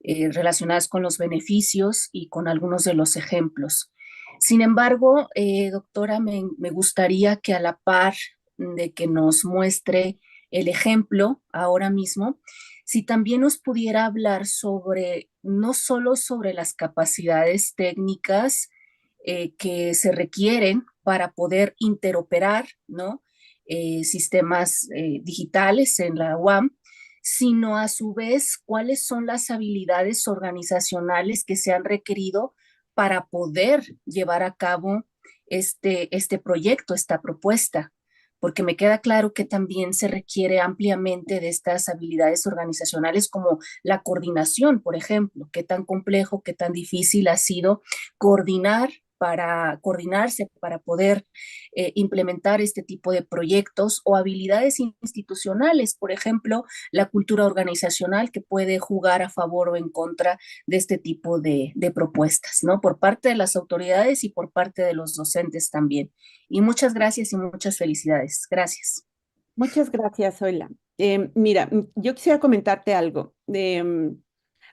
relacionadas con los beneficios y con algunos de los ejemplos. Sin embargo, doctora, me gustaría que a la par de que nos muestre el ejemplo ahora mismo, si también nos pudiera hablar sobre, no solo sobre las capacidades técnicas que se requieren para poder interoperar, ¿no? Sistemas digitales en la UAM, sino a su vez cuáles son las habilidades organizacionales que se han requerido para poder llevar a cabo este proyecto, esta propuesta, porque me queda claro que también se requiere ampliamente de estas habilidades organizacionales como la coordinación, por ejemplo, qué tan complejo, qué tan difícil ha sido coordinarse para poder implementar este tipo de proyectos o habilidades institucionales, por ejemplo, la cultura organizacional que puede jugar a favor o en contra de este tipo de propuestas, ¿no? Por parte de las autoridades y por parte de los docentes también. Y muchas gracias y muchas felicidades. Gracias. Muchas gracias, Zoila. Mira, yo quisiera comentarte algo.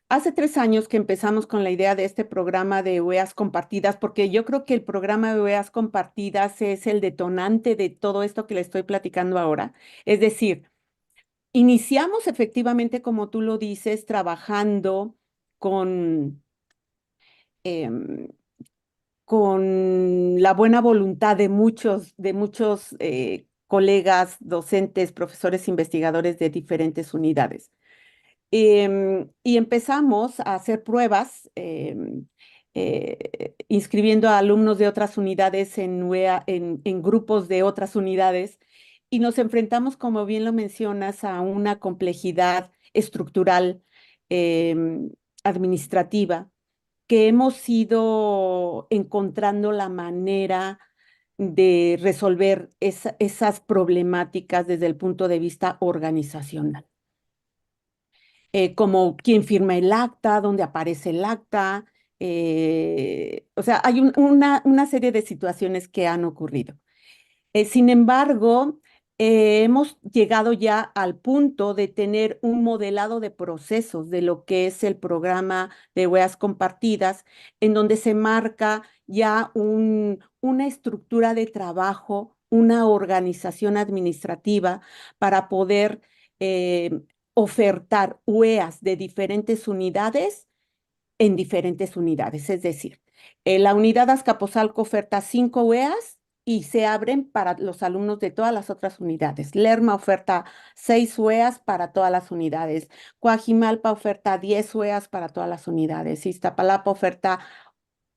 Hace 3 años que empezamos con la idea de este programa de UEAs compartidas, porque yo creo que el programa de UEAs compartidas es el detonante de todo esto que le estoy platicando ahora. Es decir, iniciamos efectivamente, como tú lo dices, trabajando con, em, con la buena voluntad de muchos colegas, docentes, profesores, investigadores de diferentes unidades. Y empezamos a hacer pruebas, inscribiendo a alumnos de otras unidades en en grupos de otras unidades, y nos enfrentamos, como bien lo mencionas, a una complejidad estructural, em, administrativa, que hemos ido encontrando la manera de resolver esas problemáticas desde el punto de vista organizacional, como quién firma el acta, dónde aparece el acta. O sea, hay una serie de situaciones que han ocurrido. Sin embargo, hemos llegado ya al punto de tener un modelado de procesos de lo que es el programa de huellas compartidas, en donde se marca ya una estructura de trabajo, una organización administrativa para poder eh, ofertar huellas de diferentes unidades en diferentes unidades. Es decir, la unidad Azcapotzalco oferta 5 UEAs y se abren para los alumnos de todas las otras unidades. Lerma oferta 6 UEAs para todas las unidades. Coajimalpa oferta 10 UEAs para todas las unidades. Iztapalapa oferta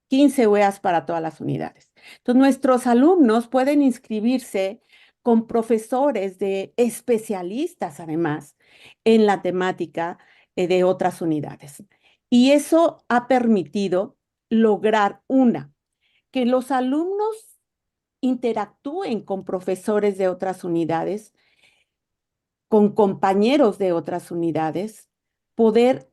15 UEAs para todas las unidades. Entonces, nuestros alumnos pueden inscribirse con profesores de especialistas, además, en la temática de otras unidades. Y eso ha permitido lograr, que los alumnos interactúen con profesores de otras unidades, con compañeros de otras unidades, poder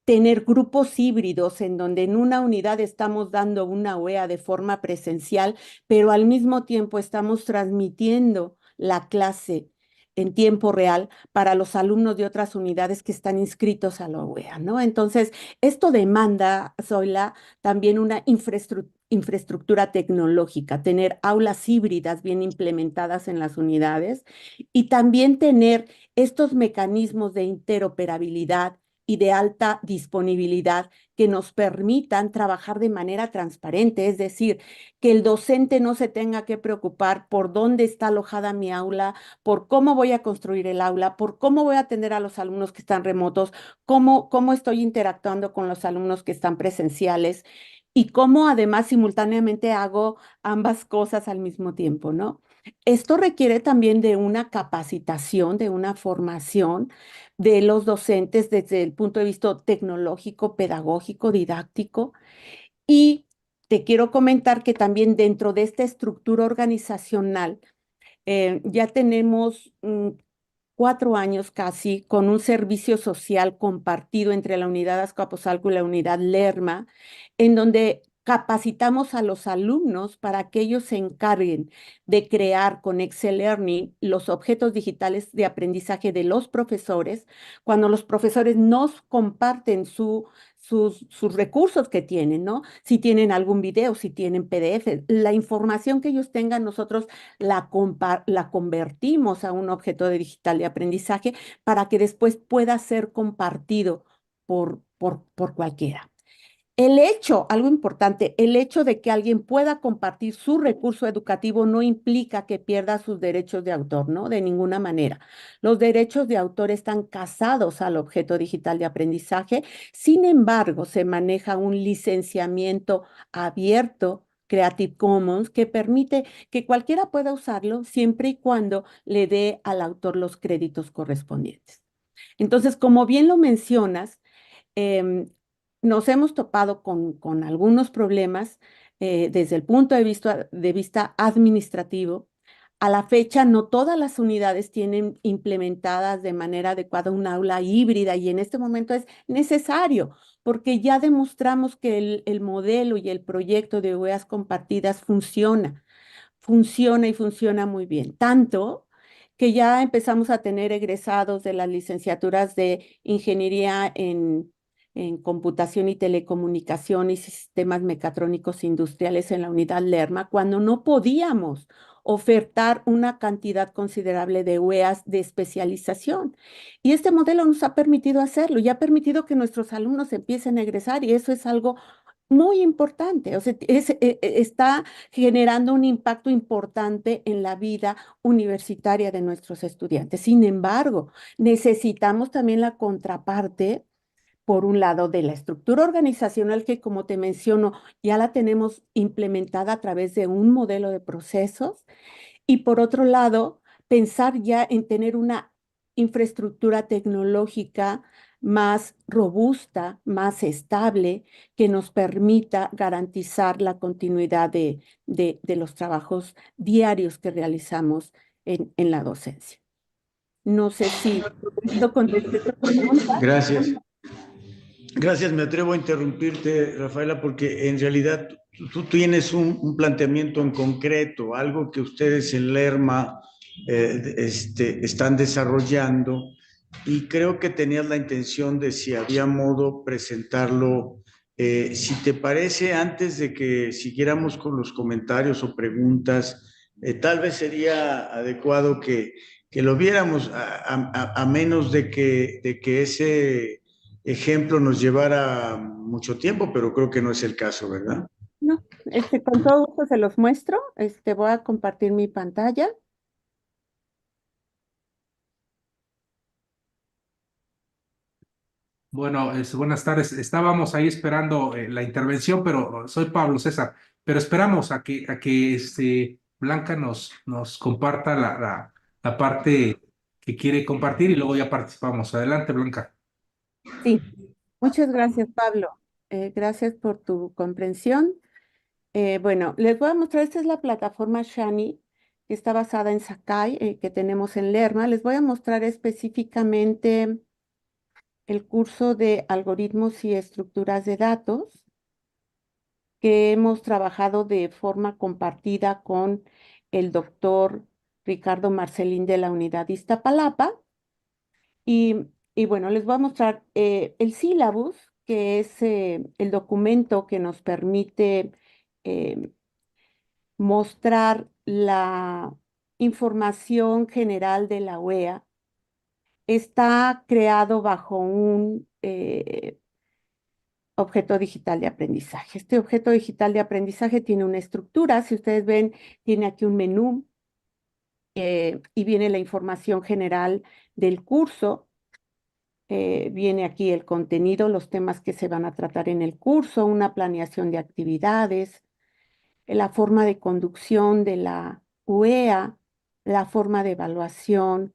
tener grupos híbridos en donde en una unidad estamos dando una OEA de forma presencial, pero al mismo tiempo estamos transmitiendo la clase en tiempo real para los alumnos de otras unidades que están inscritos a la OEA, ¿no? Entonces, esto demanda, Zoila, también una infraestructura tecnológica, tener aulas híbridas bien implementadas en las unidades y también tener estos mecanismos de interoperabilidad y de alta disponibilidad que nos permitan trabajar de manera transparente, es decir, que el docente no se tenga que preocupar por dónde está alojada mi aula, por cómo voy a construir el aula, por cómo voy a atender a los alumnos que están remotos, cómo estoy interactuando con los alumnos que están presenciales y cómo además simultáneamente hago ambas cosas al mismo tiempo, ¿no? Esto requiere también de una capacitación, de una formación de los docentes desde el punto de vista tecnológico, pedagógico, didáctico. Y te quiero comentar que también dentro de esta estructura organizacional ya tenemos 4 años casi con un servicio social compartido entre la unidad Azcapotzalco y la unidad Lerma, en donde capacitamos a los alumnos para que ellos se encarguen de crear con Excel Learning los objetos digitales de aprendizaje de los profesores, cuando los profesores nos comparten sus recursos que tienen, ¿no? Si tienen algún video, si tienen PDF, la información que ellos tengan, nosotros la convertimos a un objeto digital de aprendizaje para que después pueda ser compartido por cualquiera. El hecho, algo importante, el hecho de que alguien pueda compartir su recurso educativo no implica que pierda sus derechos de autor, ¿no? De ninguna manera. Los derechos de autor están casados al objeto digital de aprendizaje. Sin embargo, se maneja un licenciamiento abierto, Creative Commons, que permite que cualquiera pueda usarlo siempre y cuando le dé al autor los créditos correspondientes. Entonces, como bien lo mencionas, em, nos hemos topado con algunos problemas desde el punto de vista administrativo. A la fecha, no todas las unidades tienen implementadas de manera adecuada un aula híbrida y en este momento es necesario porque ya demostramos que el modelo y el proyecto de huellas compartidas funciona y funciona muy bien. Tanto que ya empezamos a tener egresados de las licenciaturas de ingeniería en computación y telecomunicación y sistemas mecatrónicos industriales en la unidad Lerma, cuando no podíamos ofertar una cantidad considerable de UEAs de especialización. Y este modelo nos ha permitido hacerlo y ha permitido que nuestros alumnos empiecen a egresar y eso es algo muy importante. O sea, está generando un impacto importante en la vida universitaria de nuestros estudiantes. Sin embargo, necesitamos también la contraparte por un lado, de la estructura organizacional que, como te menciono, ya la tenemos implementada a través de un modelo de procesos, y por otro lado, pensar ya en tener una infraestructura tecnológica más robusta, más estable, que nos permita garantizar la continuidad de los trabajos diarios que realizamos en la docencia. No sé si esto contesté tu pregunta. Gracias. Gracias, me atrevo a interrumpirte, Rafaela, porque en realidad tú tienes un planteamiento en concreto, algo que ustedes en Lerma están desarrollando y creo que tenías la intención de si había modo presentarlo. Si te parece, antes de que siguiéramos con los comentarios o preguntas, tal vez sería adecuado que lo viéramos a menos de que ese ejemplo nos llevara mucho tiempo, pero creo que no es el caso, ¿verdad? No, con todo gusto se los muestro. Voy a compartir mi pantalla. Bueno, buenas tardes. Estábamos ahí esperando la intervención, pero soy Pablo César. Pero esperamos a que Blanca nos comparta la parte que quiere compartir y luego ya participamos. Adelante, Blanca. Sí, muchas gracias, Pablo. Gracias por tu comprensión. Bueno, les voy a mostrar, esta es la plataforma Shani, que está basada en Sakai, que tenemos en Lerma. Les voy a mostrar específicamente el curso de algoritmos y estructuras de datos que hemos trabajado de forma compartida con el doctor Ricardo Marcelín de la Unidad Iztapalapa. Y bueno, les voy a mostrar el syllabus, que es el documento que nos permite eh, mostrar la información general de la UEA. Está creado bajo un objeto digital de aprendizaje. Este objeto digital de aprendizaje tiene una estructura. Si ustedes ven, tiene aquí un menú y viene la información general del curso. Viene aquí el contenido, los temas que se van a tratar en el curso, una planeación de actividades, la forma de conducción de la UEA, la forma de evaluación,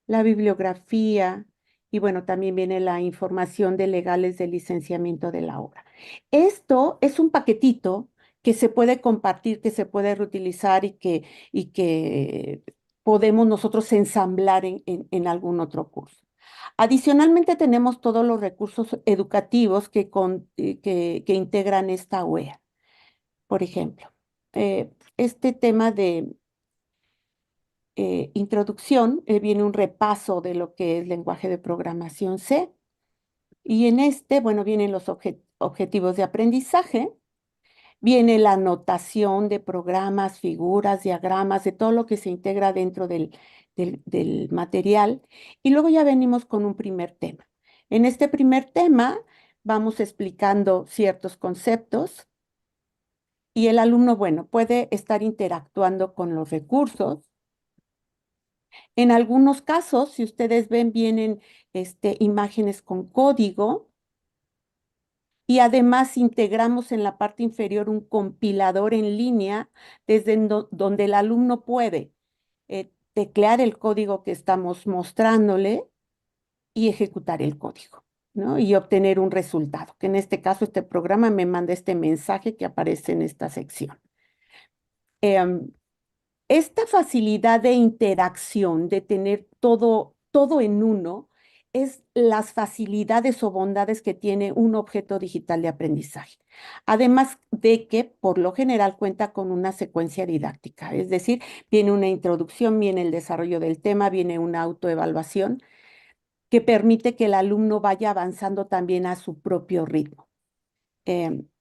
la bibliografía y bueno, también viene la información de legales de licenciamiento de la obra. Esto es un paquetito que se puede compartir, que se puede reutilizar y que podemos nosotros ensamblar en algún otro curso. Adicionalmente tenemos todos los recursos educativos que integran esta UEA. Por ejemplo, este tema de introducción, viene un repaso de lo que es lenguaje de programación C. Y en bueno, vienen los objetivos de aprendizaje, viene la anotación de programas, figuras, diagramas, de todo lo que se integra dentro del material. Y luego ya venimos con un primer tema. En este primer tema vamos explicando ciertos conceptos y el alumno, bueno, puede estar interactuando con los recursos. En algunos casos, si ustedes ven, vienen imágenes con código y además integramos en la parte inferior un compilador en línea desde donde el alumno puede teclear el código que estamos mostrándole y ejecutar el código, ¿no? Y obtener un resultado, que en este caso este programa me manda este mensaje que aparece en esta sección. Esta facilidad de interacción, de tener todo en uno, es las facilidades o bondades que tiene un objeto digital de aprendizaje. Además de que, por lo general, cuenta con una secuencia didáctica, es decir, viene una introducción, viene el desarrollo del tema, viene una autoevaluación que permite que el alumno vaya avanzando también a su propio ritmo.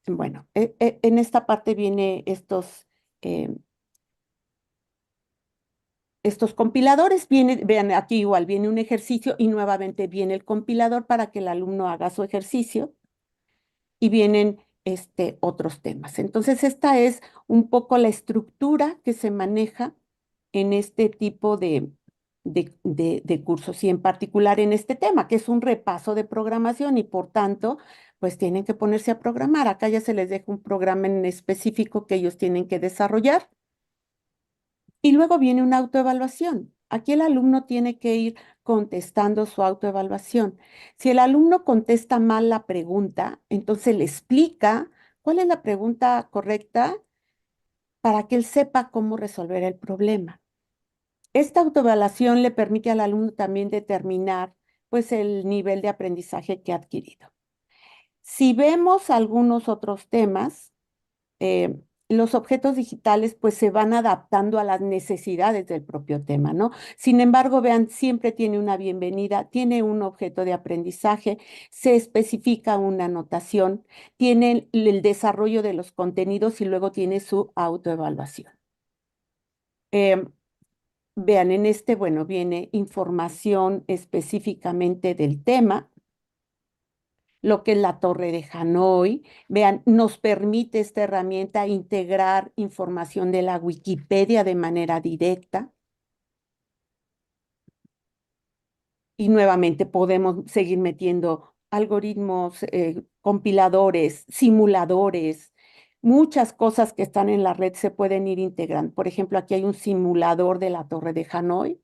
Bueno, en esta parte viene em, estos compiladores. Vean aquí igual, viene un ejercicio y nuevamente viene el compilador para que el alumno haga su ejercicio y vienen otros temas. Entonces, esta es un poco la estructura que se maneja en este tipo de cursos y en particular en este tema, que es un repaso de programación y por tanto, pues tienen que ponerse a programar. Acá ya se les deja un programa en específico que ellos tienen que desarrollar. Y luego viene una autoevaluación. Aquí el alumno tiene que ir contestando su autoevaluación. Si el alumno contesta mal la pregunta, entonces le explica cuál es la pregunta correcta para que él sepa cómo resolver el problema. Esta autoevaluación le permite al alumno también determinar, pues, el nivel de aprendizaje que ha adquirido. Si vemos algunos otros temas, los objetos digitales pues se van adaptando a las necesidades del propio tema, ¿no? Sin embargo, vean, siempre tiene una bienvenida, tiene un objeto de aprendizaje, se especifica una anotación, tiene el desarrollo de los contenidos y luego tiene su autoevaluación. Em, Vean, en este, bueno, viene información específicamente del tema, lo que es la Torre de Hanoi. Vean, nos permite esta herramienta integrar información de la Wikipedia de manera directa. Y nuevamente podemos seguir metiendo algoritmos, compiladores, simuladores, muchas cosas que están en la red se pueden ir integrando. Por ejemplo, aquí hay un simulador de la Torre de Hanoi.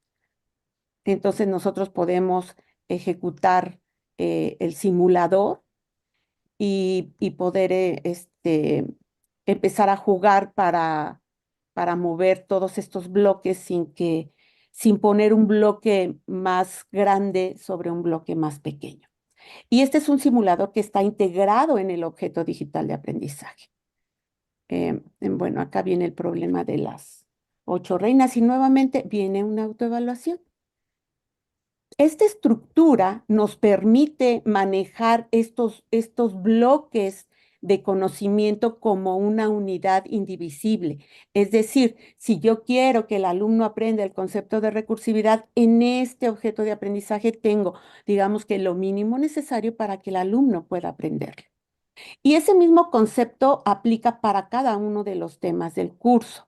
Entonces nosotros podemos ejecutar el simulador y poder empezar a jugar para mover todos estos bloques sin poner un bloque más grande sobre un bloque más pequeño. Y este es un simulador que está integrado en el objeto digital de aprendizaje. Bueno, acá viene el problema de las 8 reinas y nuevamente viene una autoevaluación. Esta estructura nos permite manejar estos bloques de conocimiento como una unidad indivisible. Es decir, si yo quiero que el alumno aprenda el concepto de recursividad, en este objeto de aprendizaje tengo, digamos que lo mínimo necesario para que el alumno pueda aprenderlo. Y ese mismo concepto aplica para cada uno de los temas del curso.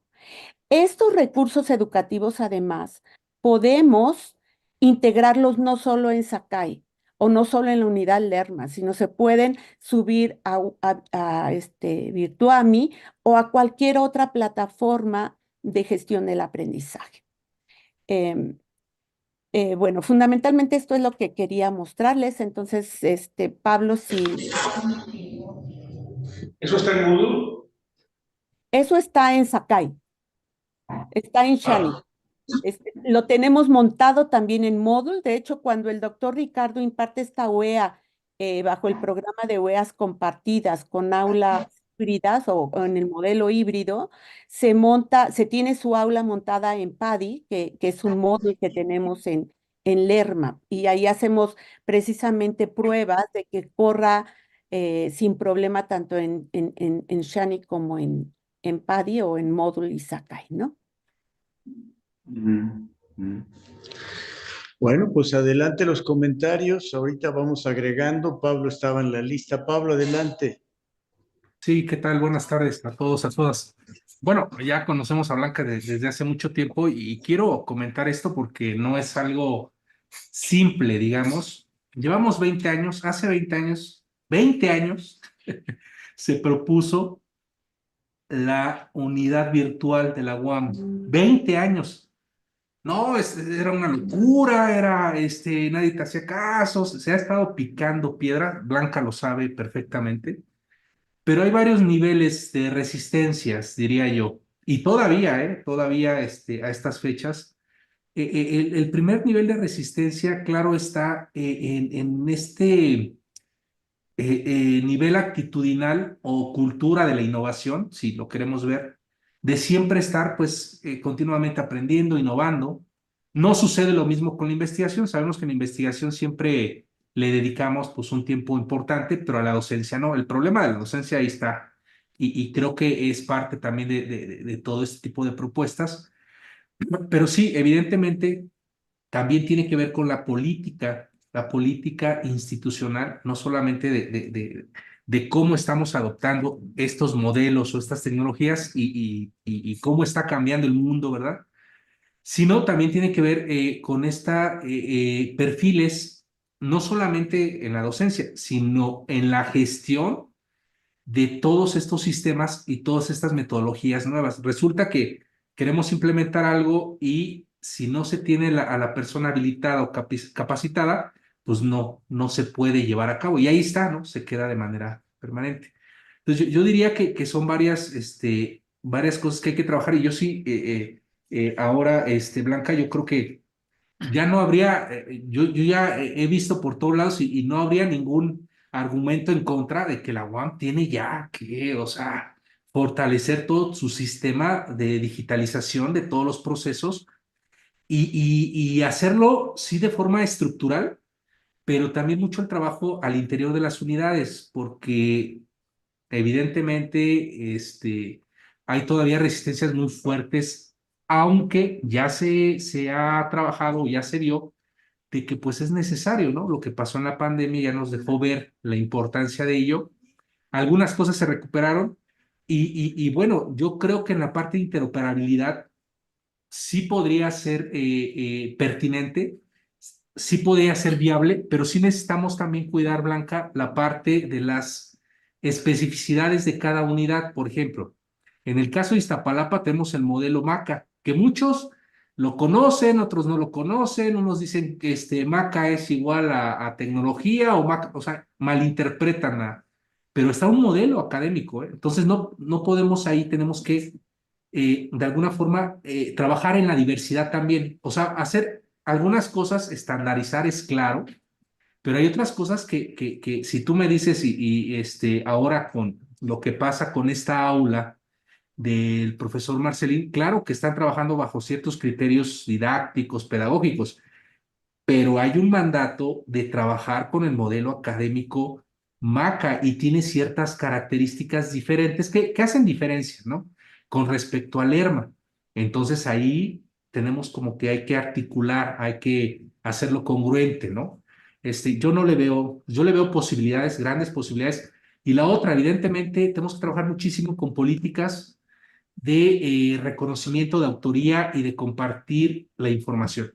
Estos recursos educativos, además, podemos integrarlos no solo en Sakai o no solo en la unidad Lerma, sino se pueden subir a Virtuami o a cualquier otra plataforma de gestión del aprendizaje. Bueno, fundamentalmente esto es lo que quería mostrarles. Entonces, Pablo, sí. ¿Eso está en Moodle? Eso está en Sakai, está en Shani. Lo tenemos montado también en Moodle. De hecho, cuando el doctor Ricardo imparte esta UEA bajo el programa de OEAs compartidas con aulas híbridas o en el modelo híbrido, se tiene su aula montada en PADI, que es un módulo que tenemos en Lerma. Y ahí hacemos precisamente pruebas de que corra sin problema tanto en Shani como en PADI o en Moodle y Sakai, ¿no? Mm, mm. Bueno, pues adelante los comentarios. Ahorita vamos agregando. Pablo estaba en la lista. Pablo, adelante. Sí, ¿qué tal? Buenas tardes a todos, a todas. Bueno, ya conocemos a Blanca desde hace mucho tiempo y quiero comentar esto porque no es algo simple, digamos. Llevamos 20 años, hace 20 años, se propuso la unidad virtual de la UAM. 20 años. No, era una locura, nadie te hacía caso, se ha estado picando piedra, Blanca lo sabe perfectamente. Pero hay varios niveles de resistencias, diría yo. Y todavía a estas fechas, el primer nivel de resistencia, claro, está en este nivel actitudinal o cultura de la innovación, si lo queremos ver, de siempre estar pues continuamente aprendiendo, innovando. No sucede lo mismo con la investigación. Sabemos que en la investigación siempre le dedicamos pues un tiempo importante, pero a la docencia no. El problema de la docencia ahí está. Y creo que es parte también de todo este tipo de propuestas. Pero sí, evidentemente también tiene que ver con la política institucional, no solamente de cómo estamos adoptando estos modelos o estas tecnologías y cómo está cambiando el mundo, ¿verdad? Sino también tiene que ver con esta perfiles, no solamente en la docencia, sino en la gestión de todos estos sistemas y todas estas metodologías nuevas. Resulta que queremos implementar algo y si no se tiene a la persona habilitada o capacitada, pues no se puede llevar a cabo. Y ahí está, ¿no? Se queda de manera permanente. Entonces yo diría que son varias cosas que hay que trabajar y yo sí, ahora, Blanca, yo creo que ya no habría, yo ya he visto por todos lados y no habría ningún argumento en contra de que la UAM tiene ya que, o sea, fortalecer todo su sistema de digitalización de todos los procesos y hacerlo, sí, de forma estructural, pero también mucho el trabajo al interior de las unidades, porque evidentemente hay todavía resistencias muy fuertes, aunque ya se ha trabajado, ya se vio de que pues es necesario, ¿no? Lo que pasó en la pandemia ya nos dejó ver la importancia de ello. Algunas cosas se recuperaron y bueno, yo creo que en la parte de interoperabilidad sí podría ser pertinente, sí podría ser viable, pero sí necesitamos también cuidar, Blanca, la parte de las especificidades de cada unidad. Por ejemplo, en el caso de Iztapalapa tenemos el modelo MACA, que muchos lo conocen, otros no lo conocen, unos dicen que MACA es igual a tecnología o MACA, o sea, malinterpretan pero está un modelo académico, ¿eh? Entonces no podemos ahí, tenemos que de alguna forma trabajar en la diversidad también, o sea, hacer algunas cosas, estandarizar es claro, pero hay otras cosas que si tú me dices ahora con lo que pasa con esta aula del profesor Marcelín, claro que están trabajando bajo ciertos criterios didácticos, pedagógicos, pero hay un mandato de trabajar con el modelo académico MACA y tiene ciertas características diferentes que hacen diferencia, ¿no? Con respecto al ERMA. Entonces ahí tenemos como que hay que articular, hay que hacerlo congruente, ¿no? Yo no le veo, yo le veo posibilidades, grandes posibilidades. Y la otra, evidentemente, tenemos que trabajar muchísimo con políticas de reconocimiento de autoría y de compartir la información.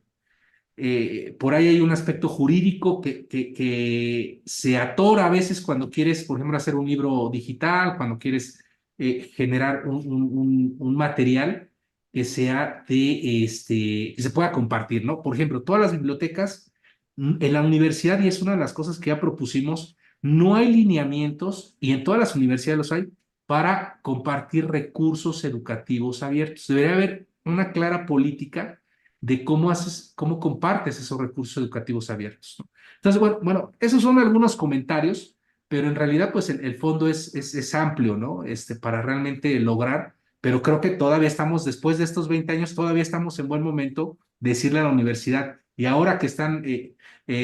Por ahí hay un aspecto jurídico que se atora a veces cuando quieres, por ejemplo, hacer un libro digital, cuando quieres generar un material que sea que se pueda compartir, ¿no? Por ejemplo, todas las bibliotecas en la universidad, y es una de las cosas que ya propusimos, no hay lineamientos, y en todas las universidades los hay, para compartir recursos educativos abiertos. Debería haber una clara política de cómo haces, cómo compartes esos recursos educativos abiertos, ¿no? Entonces, bueno, esos son algunos comentarios, pero en realidad, pues el fondo es amplio, ¿no? Para realmente lograr, pero creo que todavía estamos, después de estos 20 años, todavía estamos en buen momento de decirle a la universidad, y ahora que están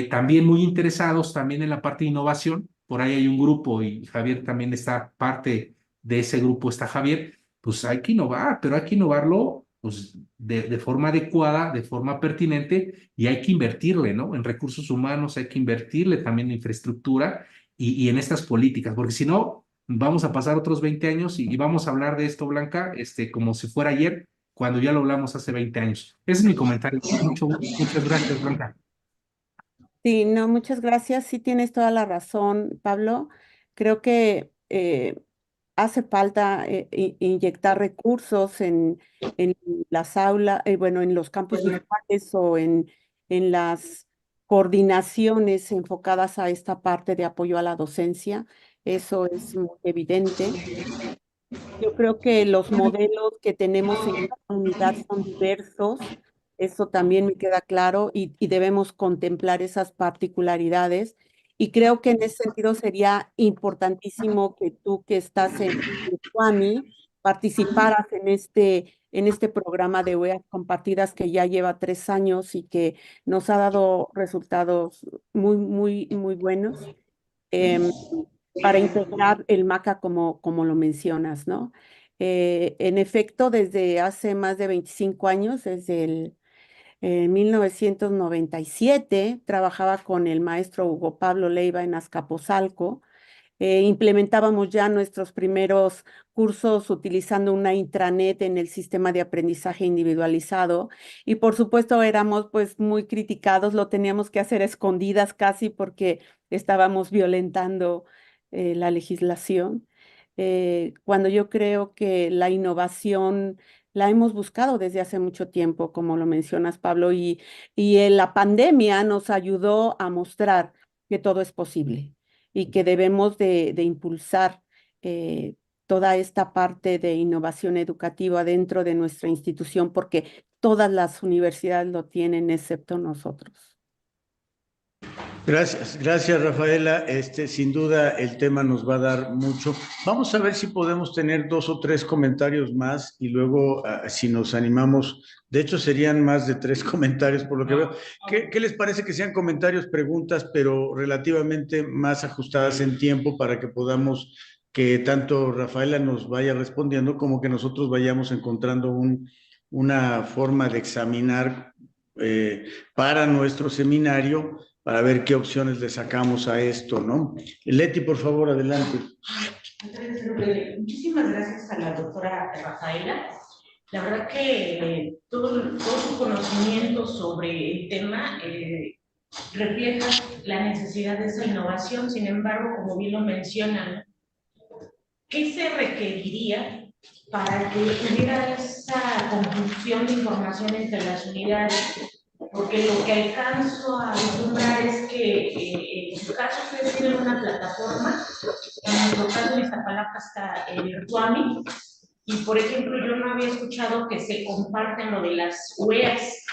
también muy interesados también en la parte de innovación, por ahí hay un grupo y Javier también está parte de ese grupo, está Javier, pues hay que innovar, pero hay que innovarlo pues, de forma adecuada, de forma pertinente, y hay que invertirle, ¿no? En recursos humanos, hay que invertirle también en infraestructura y en estas políticas, porque si no, vamos a pasar otros 20 años y vamos a hablar de esto, Blanca, como si fuera ayer, cuando ya lo hablamos hace 20 años. Ese es mi comentario. Muchas gracias, Blanca. Sí, no, muchas gracias. Sí tienes toda la razón, Pablo. Creo que hace falta inyectar recursos en las aulas, bueno, en los campus virtuales o en las coordinaciones enfocadas a esta parte de apoyo a la docencia. Eso es muy evidente. Yo creo que los modelos que tenemos en cada unidad son diversos, eso también me queda claro y debemos contemplar esas particularidades. Y creo que en ese sentido sería importantísimo que tú que estás en Swami participaras en este programa de OEA compartidas que ya lleva 3 años y que nos ha dado resultados muy, muy, muy buenos. Em, para integrar el MACA como lo mencionas, ¿no? En efecto, desde hace más de 25 años, desde el 1997, trabajaba con el maestro Hugo Pablo Leiva en Azcapotzalco. Implementábamos ya nuestros primeros cursos utilizando una intranet en el sistema de aprendizaje individualizado y por supuesto éramos pues muy criticados, lo teníamos que hacer a escondidas casi porque estábamos violentando la legislación. Cuando yo creo que la innovación la hemos buscado desde hace mucho tiempo, como lo mencionas, Pablo, y la pandemia nos ayudó a mostrar que todo es posible y que debemos de impulsar eh, toda esta parte de innovación educativa dentro de nuestra institución, porque todas las universidades lo tienen, excepto nosotros. Gracias Rafaela. Sin duda el tema nos va a dar mucho. Vamos a ver si podemos tener 2 o 3 comentarios más y luego si nos animamos, de hecho serían más de 3 comentarios por lo que veo. ¿Qué les parece que sean comentarios, preguntas, pero relativamente más ajustadas en tiempo para que podamos, que tanto Rafaela nos vaya respondiendo como que nosotros vayamos encontrando una forma de examinar para nuestro seminario, para ver qué opciones le sacamos a esto, ¿no? Leti, por favor, adelante. Muchísimas gracias a la doctora Rafaela. La verdad que todo su conocimiento sobre el tema refleja la necesidad de esa innovación. Sin embargo, como bien lo mencionan, ¿qué se requeriría para que hubiera esa conjunción de información entre las unidades? Porque lo que alcanzo a vislumbrar es que en su caso ustedes tienen una plataforma, en nuestro caso en Iztapalapa está el Tuami, y por ejemplo yo no había escuchado que se comparten lo de las UEAs.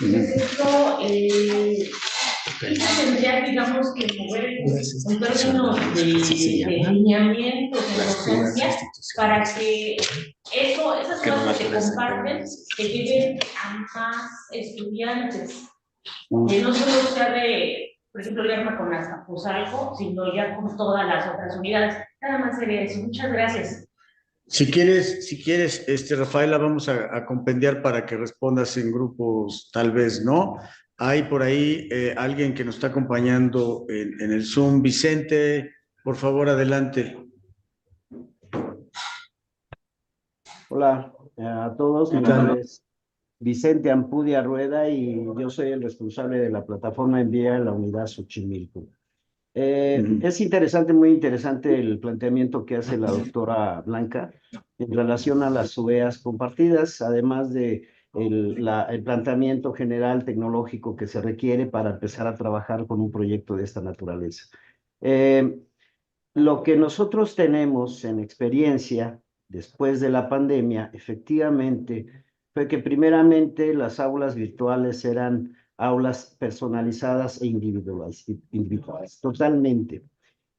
Entonces esto tendría, digamos, que mover en términos de lineamientos de docencia para que esas cosas que se comparten se lleguen a más estudiantes. Que no solo sea de, por ejemplo, Lerma con Azcapotzalco, sino ya con todas las otras unidades. Nada más sería eso. Muchas gracias. Si quieres, Rafaela, vamos a compendiar para que respondas en grupos, tal vez, ¿no? Hay por ahí alguien que nos está acompañando en el Zoom. Vicente, por favor, adelante. Hola a todos, mi nombre es Vicente Ampudia Rueda y yo soy el responsable de la plataforma Envía en la unidad Xochimilco. Es interesante, muy interesante el planteamiento que hace la doctora Blanca en relación a las UEAs compartidas, además de el planteamiento general tecnológico que se requiere para empezar a trabajar con un proyecto de esta naturaleza. Lo que nosotros tenemos en experiencia después de la pandemia, efectivamente, fue que primeramente las aulas virtuales eran aulas personalizadas e individuales, totalmente.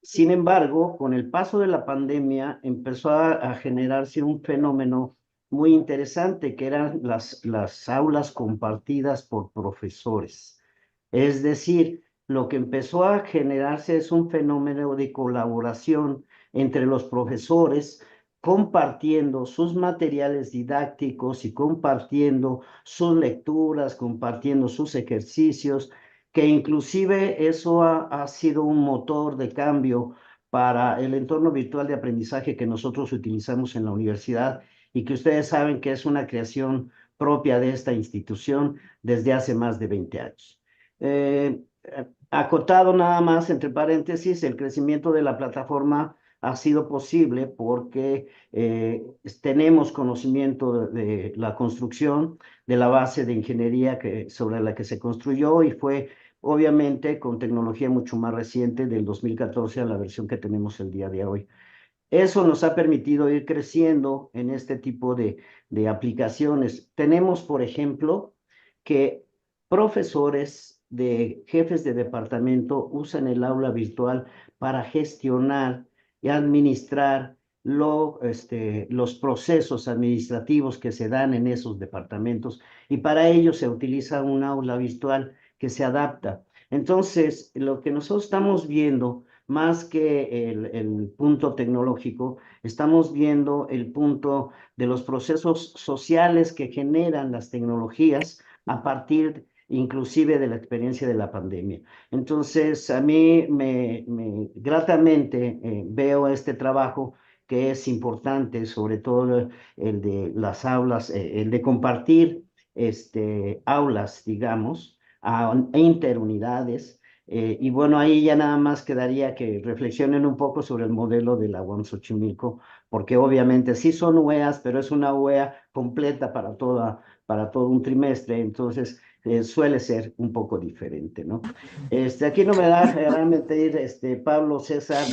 Sin embargo, con el paso de la pandemia empezó a generarse un fenómeno muy interesante, que eran las aulas compartidas por profesores. Es decir, lo que empezó a generarse es un fenómeno de colaboración entre los profesores, compartiendo sus materiales didácticos y compartiendo sus lecturas, compartiendo sus ejercicios, que inclusive eso ha sido un motor de cambio para el entorno virtual de aprendizaje que nosotros utilizamos en la universidad y que ustedes saben que es una creación propia de esta institución desde hace más de 20 años. Acotado nada más, entre paréntesis, el crecimiento de la plataforma ha sido posible porque tenemos conocimiento de la construcción, de la base de ingeniería sobre la que se construyó y fue obviamente con tecnología mucho más reciente del 2014 a la versión que tenemos el día de hoy. Eso nos ha permitido ir creciendo en este tipo de aplicaciones. Tenemos, por ejemplo, que profesores de jefes de departamento usan el aula virtual para gestionar y administrar los procesos administrativos que se dan en esos departamentos y para ello se utiliza un aula virtual que se adapta. Entonces, lo que nosotros estamos viendo, más que el punto tecnológico, estamos viendo el punto de los procesos sociales que generan las tecnologías a partir inclusive de la experiencia de la pandemia. Entonces, a mí gratamente veo este trabajo que es importante, sobre todo el de las aulas, el de compartir aulas, digamos, a interunidades. Y bueno, ahí ya nada más quedaría que reflexionen un poco sobre el modelo de la UAM Xochimilco, porque obviamente sí son UEAs, pero es una UEA completa para todo un trimestre, entonces suele ser un poco diferente, ¿no? Aquí no me da realmente ir Pablo César.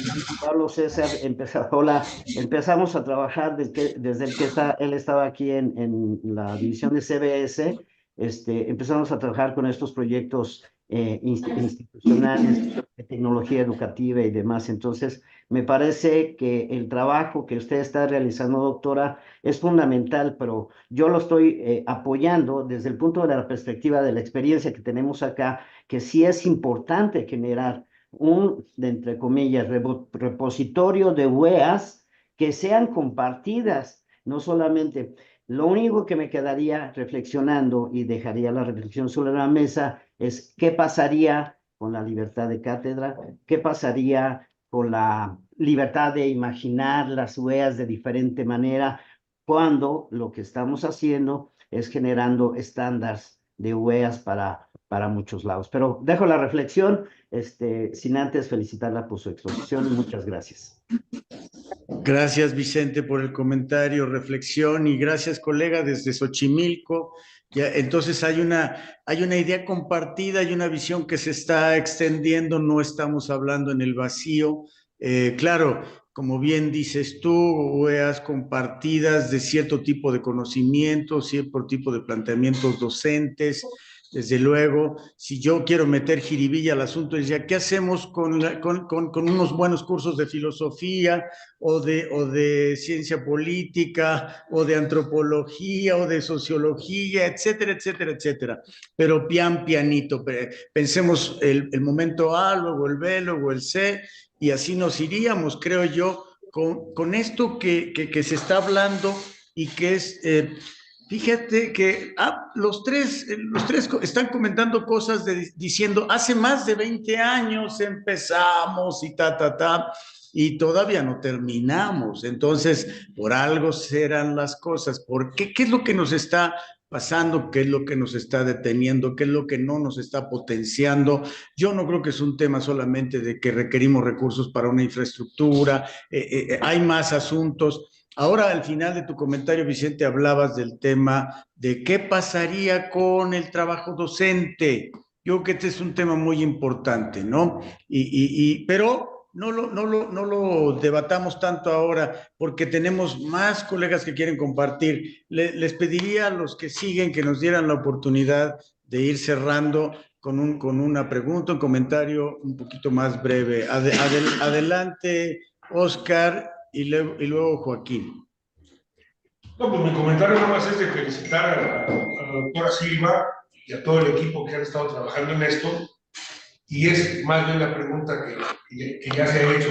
Pablo César empezamos a trabajar desde el que él estaba aquí en la división de CBS. Empezamos a trabajar con estos proyectos institucionales, de tecnología educativa y demás. Entonces, me parece que el trabajo que usted está realizando, doctora, es fundamental, pero yo lo estoy apoyando desde el punto de la perspectiva de la experiencia que tenemos acá, que sí es importante generar de entre comillas, repositorio de weas que sean compartidas, no solamente. Lo único que me quedaría reflexionando y dejaría la reflexión sobre la mesa es qué pasaría con la libertad de cátedra, qué pasaría con la libertad de imaginar las weas de diferente manera, cuando lo que estamos haciendo es generando estándares de weas para muchos lados. Pero dejo la reflexión, sin antes felicitarla por su exposición y muchas gracias. Gracias, Vicente, por el comentario, reflexión y gracias, colega, desde Xochimilco. Ya, entonces hay una idea compartida, hay una visión que se está extendiendo, no estamos hablando en el vacío. Claro, como bien dices tú, OEAs compartidas de cierto tipo de conocimientos, cierto tipo de planteamientos docentes. Desde luego, si yo quiero meter jiribilla al asunto, es ya, ¿qué hacemos con unos buenos cursos de filosofía o de ciencia política o de antropología o de sociología, etcétera, etcétera, etcétera? Pero pianito, pensemos el momento A, luego el B, luego el C, y así nos iríamos, creo yo, con esto que se está hablando y que es... Fíjate que los tres están comentando cosas diciendo, hace más de 20 años empezamos y y todavía no terminamos. Entonces, por algo serán las cosas. ¿Por qué? ¿Qué es lo que nos está pasando? ¿Qué es lo que nos está deteniendo? ¿Qué es lo que no nos está potenciando? Yo no creo que es un tema solamente de que requerimos recursos para una infraestructura. Hay más asuntos. Ahora, al final de tu comentario, Vicente, hablabas del tema de qué pasaría con el trabajo docente. Yo creo que este es un tema muy importante, ¿no? Pero no lo debatamos tanto ahora porque tenemos más colegas que quieren compartir. Les pediría a los que siguen que nos dieran la oportunidad de ir cerrando con una pregunta, un comentario un poquito más breve. Adelante, Oscar. Y luego Joaquín. No, pues mi comentario nada más es de felicitar a la doctora Silva y a todo el equipo que han estado trabajando en esto. Y es más bien la pregunta que ya se ha hecho.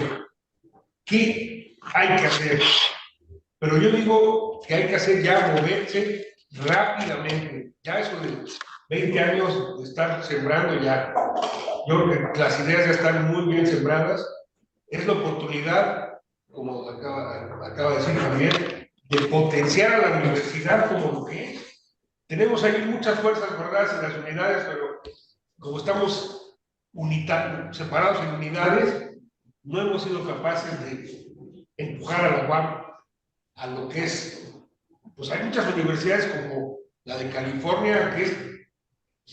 ¿Qué hay que hacer? Pero yo digo que hay que hacer ya, moverse rápidamente. Ya eso de 20 años de estar sembrando ya. Yo creo que las ideas ya están muy bien sembradas. Es la oportunidad, como acaba de decir también, de potenciar a la universidad como lo que es. Tenemos ahí muchas fuerzas guardadas en las unidades, pero como estamos separados en unidades, no hemos sido capaces de empujar a la UAM a lo que es. Pues hay muchas universidades como la de California, que es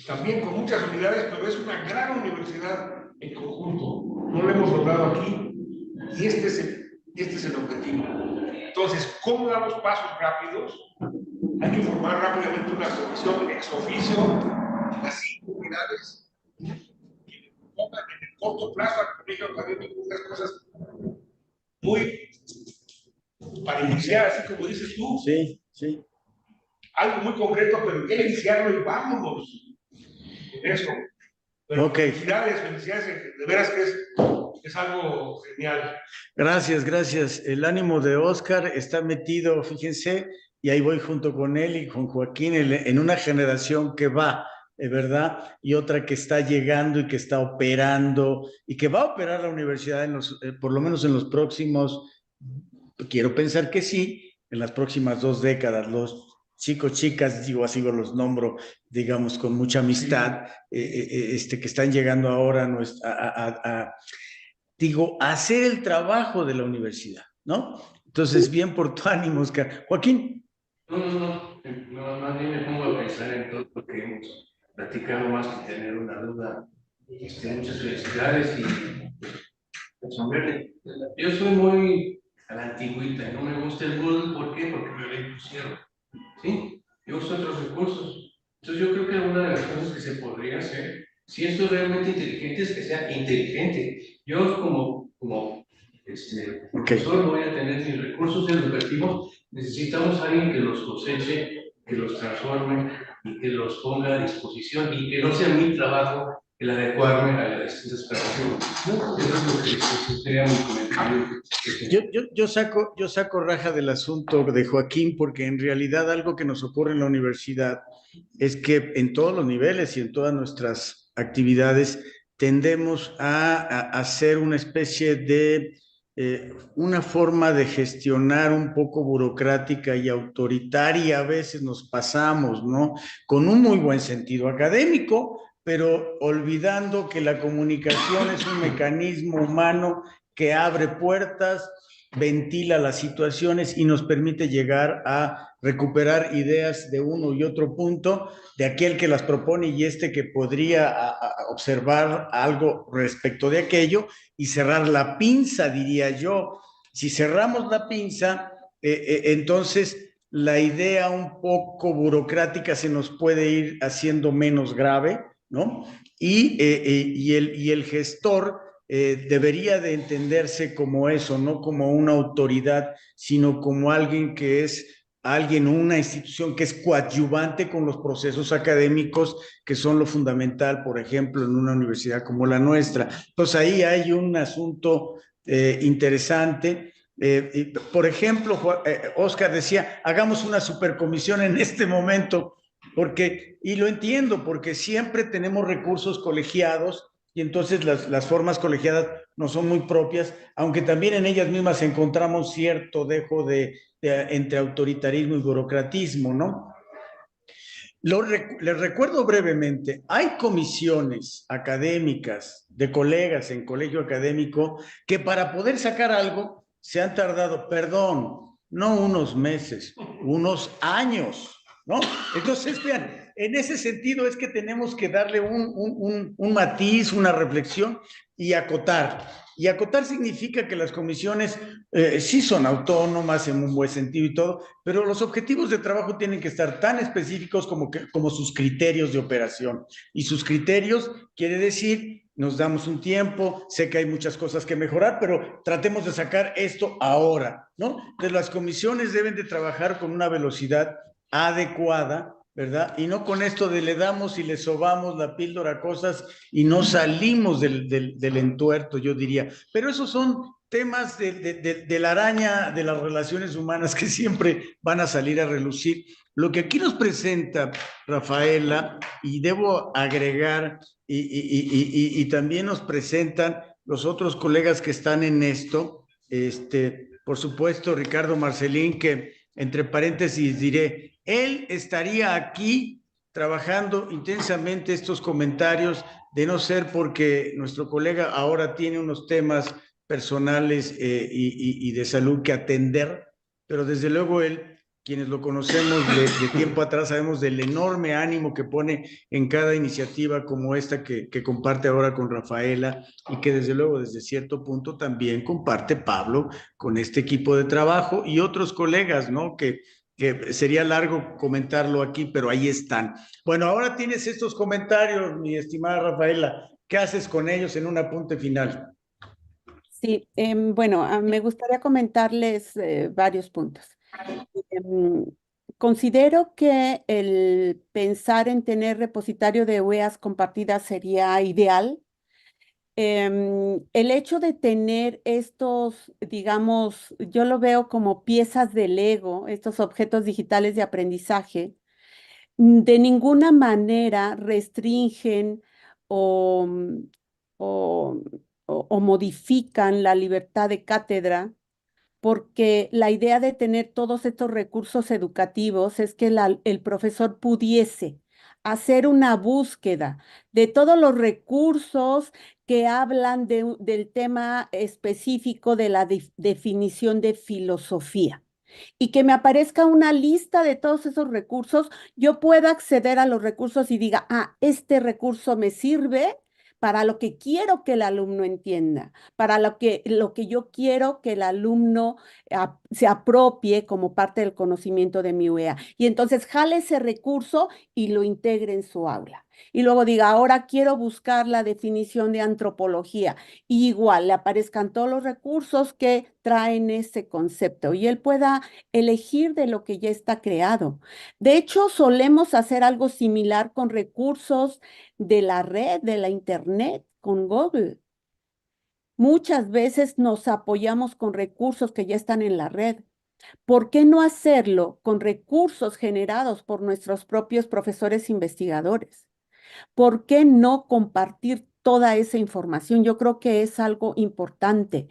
también con muchas unidades, pero es una gran universidad en conjunto. No lo hemos logrado aquí y este es el objetivo. Entonces, ¿cómo damos pasos rápidos? Hay que formar rápidamente una comisión ex oficio de las 5 unidades que pongan en el corto plazo al colegio académico unas cosas muy para iniciar, así como dices tú. Sí, sí. Algo muy concreto, pero hay que iniciarlo y vámonos en eso. Pero okay. Felicidades, de veras que es algo genial. Gracias. El ánimo de Oscar está metido, fíjense, y ahí voy junto con él y con Joaquín en una generación que va, ¿verdad? Y otra que está llegando y que está operando y que va a operar la universidad por lo menos en los próximos, quiero pensar que sí, en las próximas 2 décadas. Los chicos, chicas, digo así los nombro, digamos, con mucha amistad, que están llegando ahora a hacer el trabajo de la universidad, ¿no? Entonces, bien por tu ánimo, Oscar. Joaquín. No, más bien me pongo a pensar en todo lo que hemos platicado más que tener una duda. Muchas felicidades y pues, hombre, yo soy muy a la antigüita, no me gusta el Moodle, ¿por qué? Porque me lo impusieron, ¿sí? Yo uso otros recursos. Entonces yo creo que una de las cosas que se podría hacer Si esto es realmente inteligente, es que sea inteligente. Yo como profesor no voy a tener mis recursos educativos, necesitamos a alguien que los coseche, que los transforme y que los ponga a disposición y que no sea mi trabajo el adecuarme a las distintas plataformas. ¿No? Eso es lo que sería mi comentario. Yo saco raja del asunto de Joaquín porque en realidad algo que nos ocurre en la universidad es que en todos los niveles y en todas nuestras actividades tendemos a hacer una especie de una forma de gestionar un poco burocrática y autoritaria, a veces nos pasamos, ¿no? Con un muy buen sentido académico, pero olvidando que la comunicación es un mecanismo humano que abre puertas, ventila las situaciones y nos permite llegar a recuperar ideas de uno y otro punto de aquel que las propone y este que podría observar algo respecto de aquello y cerrar la pinza, diría yo. Si cerramos la pinza, entonces la idea un poco burocrática se nos puede ir haciendo menos grave, ¿no? Y el gestor debería de entenderse como eso, no como una autoridad, sino como alguien que es alguien, una institución que es coadyuvante con los procesos académicos que son lo fundamental, por ejemplo, en una universidad como la nuestra. Entonces ahí hay un asunto interesante. Por ejemplo, Oscar decía, hagamos una supercomisión en este momento, porque, y lo entiendo, porque siempre tenemos recursos colegiados y entonces las formas colegiadas no son muy propias, aunque también en ellas mismas encontramos cierto dejo entre autoritarismo y burocratismo, ¿no? Les recuerdo brevemente, hay comisiones académicas de colegas en colegio académico que para poder sacar algo se han tardado, perdón, no unos meses, unos años, ¿no? Entonces, vean, en ese sentido es que tenemos que darle un matiz, una reflexión y acotar. Y acotar significa que las comisiones sí son autónomas en un buen sentido y todo, pero los objetivos de trabajo tienen que estar tan específicos como sus criterios de operación. Y sus criterios quiere decir, nos damos un tiempo, sé que hay muchas cosas que mejorar, pero tratemos de sacar esto ahora, ¿no? Entonces las comisiones deben de trabajar con una velocidad adecuada, ¿verdad? Y no con esto de le damos y le sobamos la píldora a cosas y no salimos del entuerto, yo diría. Pero esos son temas de la araña de las relaciones humanas que siempre van a salir a relucir. Lo que aquí nos presenta Rafaela, y debo agregar, y también nos presentan los otros colegas que están en esto, por supuesto, Ricardo Marcelín, que entre paréntesis diré, él estaría aquí trabajando intensamente estos comentarios, de no ser porque nuestro colega ahora tiene unos temas personales y de salud que atender, pero desde luego él, quienes lo conocemos de tiempo atrás, sabemos del enorme ánimo que pone en cada iniciativa como esta que comparte ahora con Rafaela y que desde luego desde cierto punto también comparte Pablo con este equipo de trabajo y otros colegas, ¿no? Que sería largo comentarlo aquí, pero ahí están. Bueno, ahora tienes estos comentarios, mi estimada Rafaela. ¿Qué haces con ellos en un apunte final? Sí, bueno, me gustaría comentarles varios puntos. Em, Considero que el pensar en tener repositorio de OEAs compartidas sería ideal. El hecho de tener estos, digamos, yo lo veo como piezas de Lego, estos objetos digitales de aprendizaje, de ninguna manera restringen o, o, o modifican la libertad de cátedra, porque la idea de tener todos estos recursos educativos es que el profesor pudiese hacer una búsqueda de todos los recursos que hablan del tema específico de la definición de filosofía y que me aparezca una lista de todos esos recursos, yo pueda acceder a los recursos y diga, ah, este recurso me sirve para lo que quiero que el alumno entienda, para lo que yo quiero que el alumno se apropie como parte del conocimiento de mi UEA. Y entonces jale ese recurso y lo integre en su aula. Y luego diga, ahora quiero buscar la definición de antropología. Y igual le aparezcan todos los recursos que traen ese concepto y él pueda elegir de lo que ya está creado. De hecho, solemos hacer algo similar con recursos de la red, de la internet, con Google. Muchas veces nos apoyamos con recursos que ya están en la red. ¿Por qué no hacerlo con recursos generados por nuestros propios profesores investigadores? ¿Por qué no compartir toda esa información? Yo creo que es algo importante.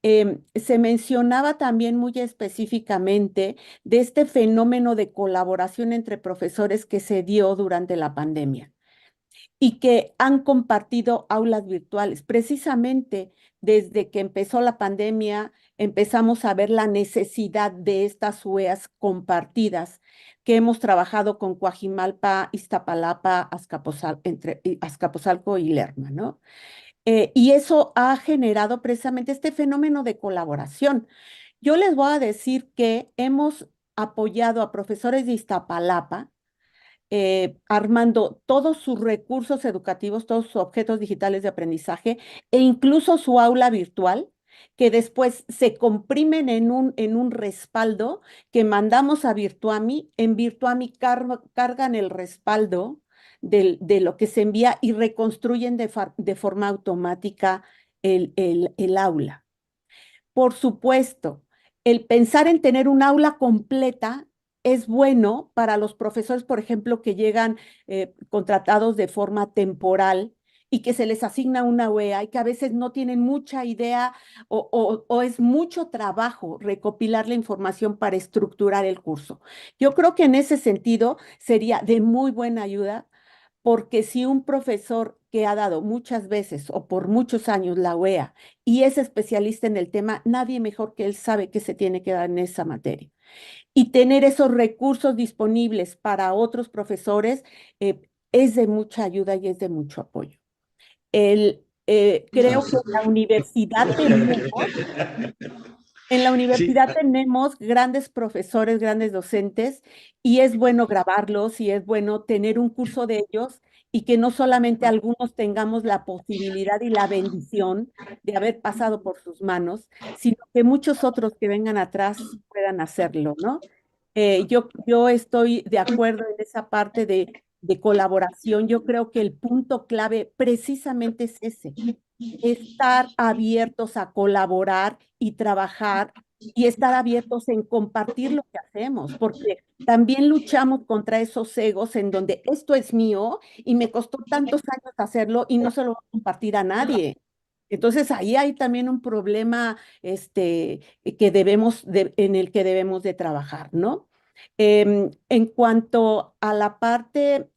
Se mencionaba también muy específicamente de este fenómeno de colaboración entre profesores que se dio durante la pandemia y que han compartido aulas virtuales. Precisamente desde que empezó la pandemia, empezamos a ver la necesidad de estas UEAs compartidas que hemos trabajado con Coajimalpa, Iztapalapa, Azcapotzalco y Lerma, ¿no? Y eso ha generado precisamente este fenómeno de colaboración. Yo les voy a decir que hemos apoyado a profesores de Iztapalapa armando todos sus recursos educativos, todos sus objetos digitales de aprendizaje e incluso su aula virtual, que después se comprimen en un respaldo que mandamos a Virtuami. En Virtuami cargan el respaldo de lo que se envía y reconstruyen de forma automática el aula. Por supuesto, el pensar en tener un aula completa es bueno para los profesores, por ejemplo, que llegan contratados de forma temporal y que se les asigna una UEA y que a veces no tienen mucha idea o es mucho trabajo recopilar la información para estructurar el curso. Yo creo que en ese sentido sería de muy buena ayuda porque si un profesor que ha dado muchas veces o por muchos años la UEA y es especialista en el tema, nadie mejor que él sabe qué se tiene que dar en esa materia. Y tener esos recursos disponibles para otros profesores es de mucha ayuda y es de mucho apoyo. Creo que en la universidad tenemos grandes profesores, grandes docentes, y es bueno grabarlos y es bueno tener un curso de ellos y que no solamente algunos tengamos la posibilidad y la bendición de haber pasado por sus manos, sino que muchos otros que vengan atrás puedan hacerlo, ¿no? Yo estoy de acuerdo en esa parte de colaboración. Yo creo que el punto clave precisamente es ese, estar abiertos a colaborar y trabajar y estar abiertos en compartir lo que hacemos, porque también luchamos contra esos egos en donde esto es mío y me costó tantos años hacerlo y no se lo voy a compartir a nadie. Entonces ahí hay también un problema en el que debemos de trabajar, ¿no? En cuanto a la parte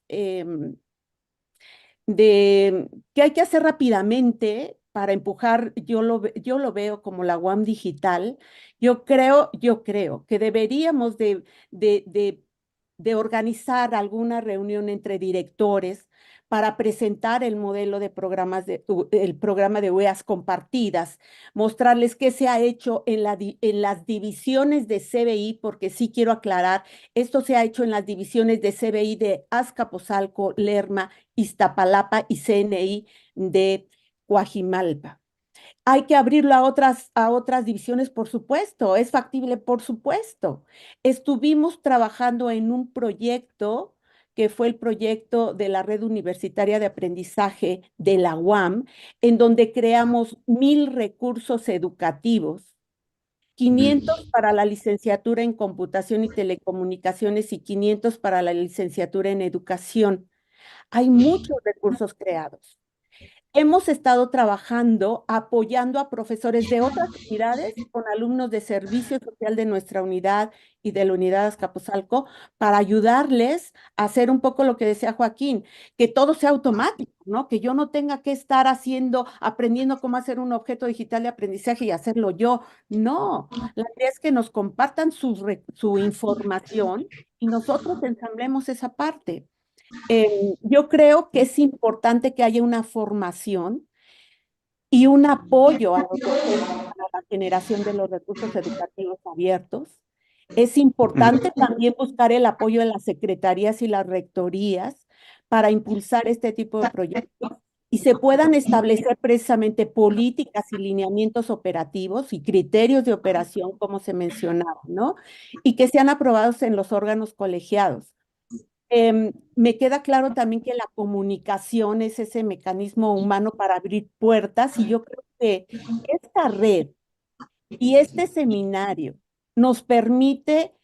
de qué hay que hacer rápidamente para empujar, yo lo veo como la UAM digital. Yo creo que deberíamos de, de, de organizar alguna reunión entre directores para presentar el modelo de el programa de UEAs compartidas, mostrarles qué se ha hecho en las divisiones de CBI, porque sí quiero aclarar, esto se ha hecho en las divisiones de CBI de Azcapotzalco, Lerma, Iztapalapa y CNI de Coajimalpa. Hay que abrirlo a otras divisiones, por supuesto, es factible, por supuesto. Estuvimos trabajando en un proyecto que fue el proyecto de la Red Universitaria de Aprendizaje de la UAM, en donde creamos 1,000 recursos educativos, 500 para la licenciatura en computación y telecomunicaciones y 500 para la licenciatura en educación. Hay muchos recursos creados. Hemos estado trabajando, apoyando a profesores de otras unidades con alumnos de servicio social de nuestra unidad y de la unidad de Azcapotzalco para ayudarles a hacer un poco lo que decía Joaquín, que todo sea automático, ¿no? Que yo no tenga que estar aprendiendo cómo hacer un objeto digital de aprendizaje y hacerlo yo. No, la idea es que nos compartan su información y nosotros ensamblemos esa parte. Yo creo que es importante que haya una formación y un apoyo a los docentes para la generación de los recursos educativos abiertos. Es importante también buscar el apoyo de las secretarías y las rectorías para impulsar este tipo de proyectos y se puedan establecer precisamente políticas y lineamientos operativos y criterios de operación, como se mencionaba, ¿no? Y que sean aprobados en los órganos colegiados. Me queda claro también que la comunicación es ese mecanismo humano para abrir puertas y yo creo que esta red y este seminario nos permite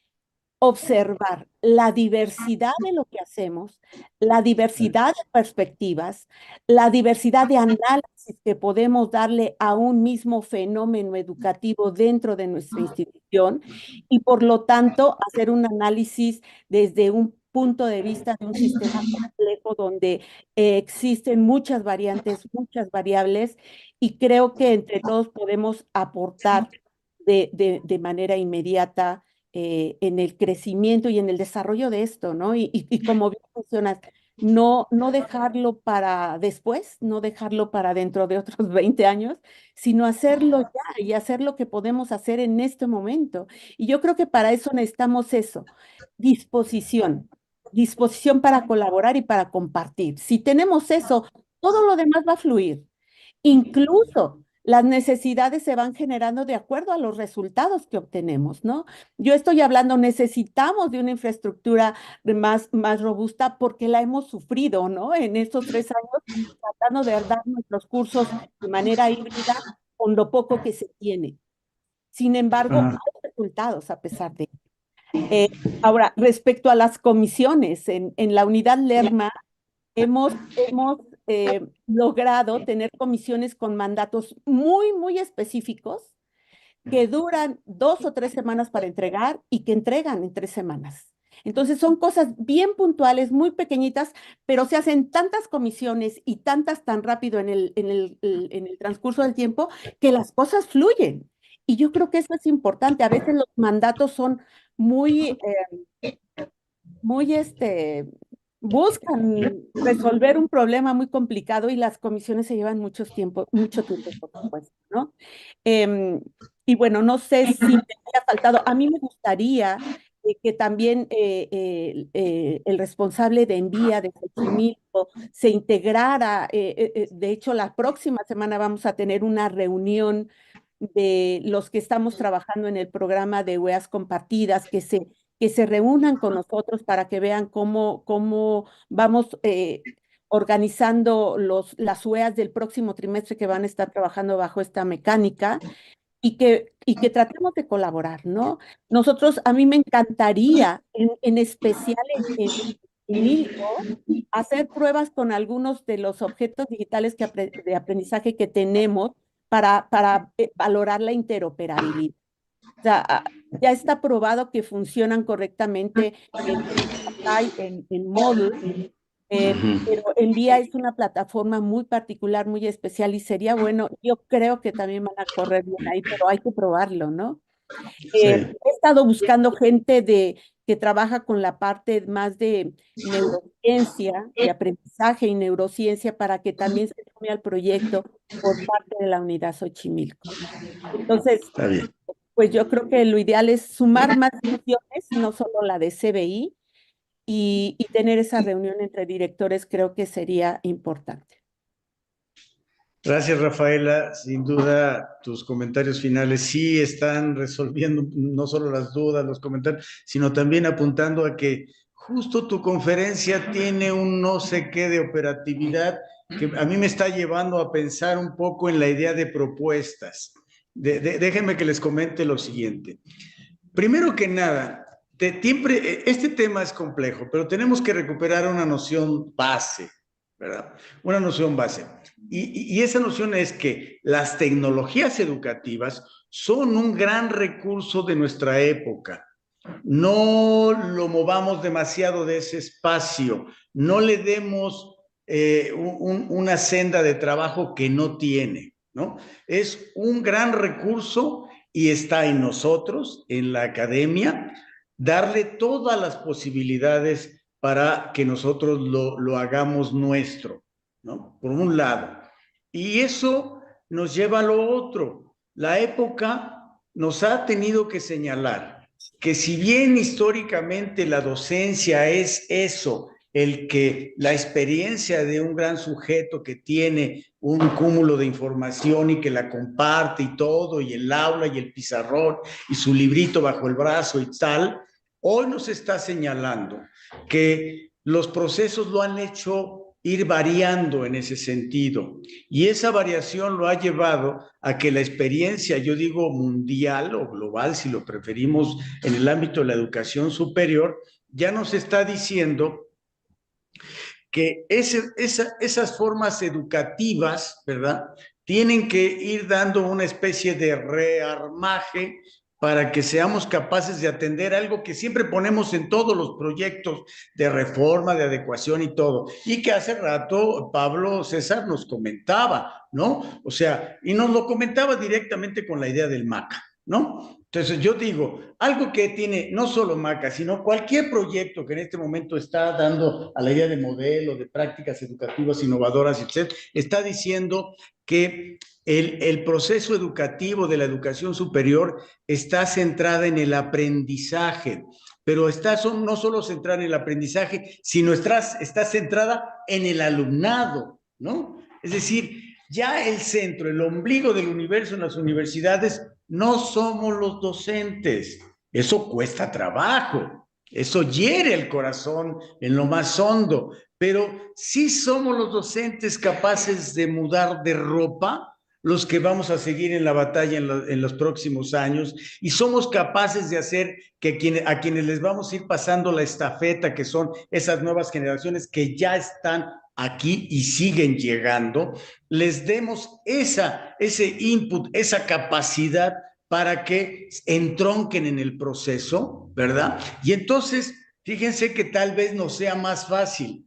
observar la diversidad de lo que hacemos, la diversidad de perspectivas, la diversidad de análisis que podemos darle a un mismo fenómeno educativo dentro de nuestra institución y por lo tanto hacer un análisis desde un punto de vista de un sistema complejo donde existen muchas variantes, muchas variables y creo que entre todos podemos aportar de manera inmediata en el crecimiento y en el desarrollo de esto, ¿no? Y como bien mencionas, no dejarlo para después, no dejarlo para dentro de otros 20 años, sino hacerlo ya y hacer lo que podemos hacer en este momento. Y yo creo que para eso necesitamos eso, disposición, disposición para colaborar y para compartir. Si tenemos eso, todo lo demás va a fluir. Incluso las necesidades se van generando de acuerdo a los resultados que obtenemos, ¿no? Yo estoy hablando, necesitamos de una infraestructura más robusta porque la hemos sufrido, ¿no? En estos 3 años, tratando de dar nuestros cursos de manera híbrida con lo poco que se tiene. Sin embargo, Ajá. hay resultados a pesar de ello. Ahora, respecto a las comisiones, en la unidad Lerma, hemos logrado tener comisiones con mandatos muy específicos que duran 2 o 3 semanas para entregar y que entregan en 3 semanas. Entonces son cosas bien puntuales, muy pequeñitas, pero se hacen tantas comisiones y tantas tan rápido en el transcurso del tiempo que las cosas fluyen. Y yo creo que eso es importante. A veces los mandatos son muy, muy buscan resolver un problema muy complicado y las comisiones se llevan mucho tiempo, por supuesto, ¿no? Em, y bueno, no sé si me haya faltado, a mí me gustaría que también el responsable de envía de Xochimilco se integrara, de hecho la próxima semana vamos a tener una reunión de los que estamos trabajando en el programa de UEAs compartidas, que se reúnan con nosotros para que vean cómo vamos organizando las UEAs del próximo trimestre que van a estar trabajando bajo esta mecánica y que tratemos de colaborar, ¿no? Nosotros, a mí me encantaría, en especial en Milco, hacer pruebas con algunos de los objetos digitales de aprendizaje que tenemos para valorar la interoperabilidad. O sea, ya está probado que funcionan correctamente en Sakai, en Moodle, pero Envía es una plataforma muy particular, muy especial y sería bueno, yo creo que también van a correr bien ahí, pero hay que probarlo, ¿no? Sí. He estado buscando gente que trabaja con la parte más de neurociencia, de aprendizaje y neurociencia para que también se sume al proyecto por parte de la unidad Xochimilco. Entonces, Está bien. pues yo creo que lo ideal es sumar más funciones, no solo la de CBI, y tener esa reunión entre directores creo que sería importante. Gracias, Rafaela. Sin duda, tus comentarios finales sí están resolviendo no solo las dudas, los comentarios, sino también apuntando a que justo tu conferencia tiene un no sé qué de operatividad que a mí me está llevando a pensar un poco en la idea de propuestas. Déjenme que les comente lo siguiente. Primero que nada, este tema es complejo, pero tenemos que recuperar una noción base, ¿verdad? Una noción base. Y esa noción es que las tecnologías educativas son un gran recurso de nuestra época. No lo movamos demasiado de ese espacio, no le demos una senda de trabajo que no tiene, ¿no? Es un gran recurso y está en nosotros, en la academia, darle todas las posibilidades para que nosotros lo hagamos nuestro, ¿no? Por un lado. Y eso nos lleva a lo otro. La época nos ha tenido que señalar que si bien históricamente la docencia es eso, la experiencia de un gran sujeto que tiene un cúmulo de información y que la comparte y todo, y el aula y el pizarrón y su librito bajo el brazo y tal, hoy nos está señalando que los procesos lo han hecho ir variando en ese sentido. Y esa variación lo ha llevado a que la experiencia, yo digo mundial o global, si lo preferimos en el ámbito de la educación superior, ya nos está diciendo que esas formas educativas, ¿verdad?, tienen que ir dando una especie de rearmaje para que seamos capaces de atender algo que siempre ponemos en todos los proyectos de reforma, de adecuación y todo, y que hace rato Pablo César nos comentaba, ¿no? O sea, y nos lo comentaba directamente con la idea del MACA, ¿no? Entonces yo digo, algo que tiene no solo MACA, sino cualquier proyecto que en este momento está dando a la idea de modelo, de prácticas educativas innovadoras, etc., está diciendo que el proceso educativo de la educación superior está centrada en el aprendizaje, pero no solo centrada en el aprendizaje, sino está centrada en el alumnado, ¿no? Es decir, ya el centro, el ombligo del universo en las universidades no somos los docentes. Eso cuesta trabajo, eso hiere el corazón en lo más hondo, pero sí somos los docentes capaces de mudar de ropa los que vamos a seguir en la batalla en los próximos años, y somos capaces de hacer que a quienes les vamos a ir pasando la estafeta, que son esas nuevas generaciones que ya están aquí y siguen llegando, les demos ese input, esa capacidad para que entronquen en el proceso, ¿verdad? Y entonces, fíjense que tal vez nos sea más fácil.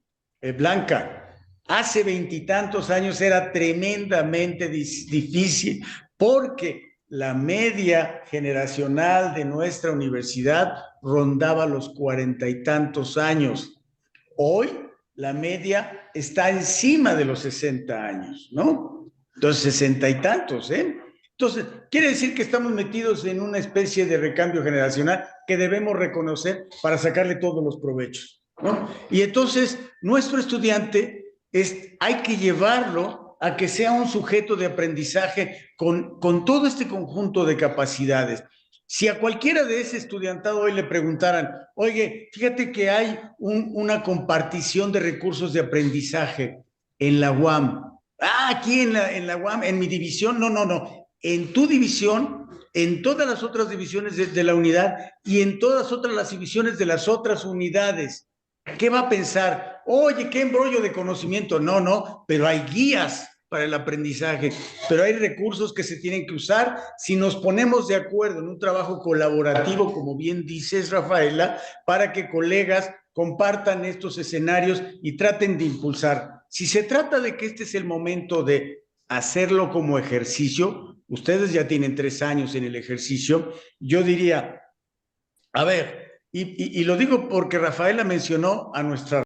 Blanca, hace 20 y tantos años era tremendamente difícil porque la media generacional de nuestra universidad rondaba los 40 y tantos años. Hoy la media está encima de los 60 años, ¿no? Entonces, 60 y tantos, ¿eh? Entonces, quiere decir que estamos metidos en una especie de recambio generacional que debemos reconocer para sacarle todos los provechos, ¿no? Y entonces, nuestro estudiante hay que llevarlo a que sea un sujeto de aprendizaje con todo este conjunto de capacidades. Si a cualquiera de ese estudiantado hoy le preguntaran, oye, fíjate que hay una compartición de recursos de aprendizaje en la UAM. Aquí en la UAM, en mi división, no. En tu división, en todas las otras divisiones de la unidad y en todas las divisiones de las otras unidades. ¿Qué va a pensar? Oye, qué embrollo de conocimiento. No, pero hay guías para el aprendizaje, pero hay recursos que se tienen que usar si nos ponemos de acuerdo en un trabajo colaborativo, como bien dices, Rafaela, para que colegas compartan estos escenarios y traten de impulsar. Si se trata de que este es el momento de hacerlo como ejercicio, ustedes ya tienen 3 años en el ejercicio, yo diría, a ver, y lo digo porque Rafaela mencionó a nuestra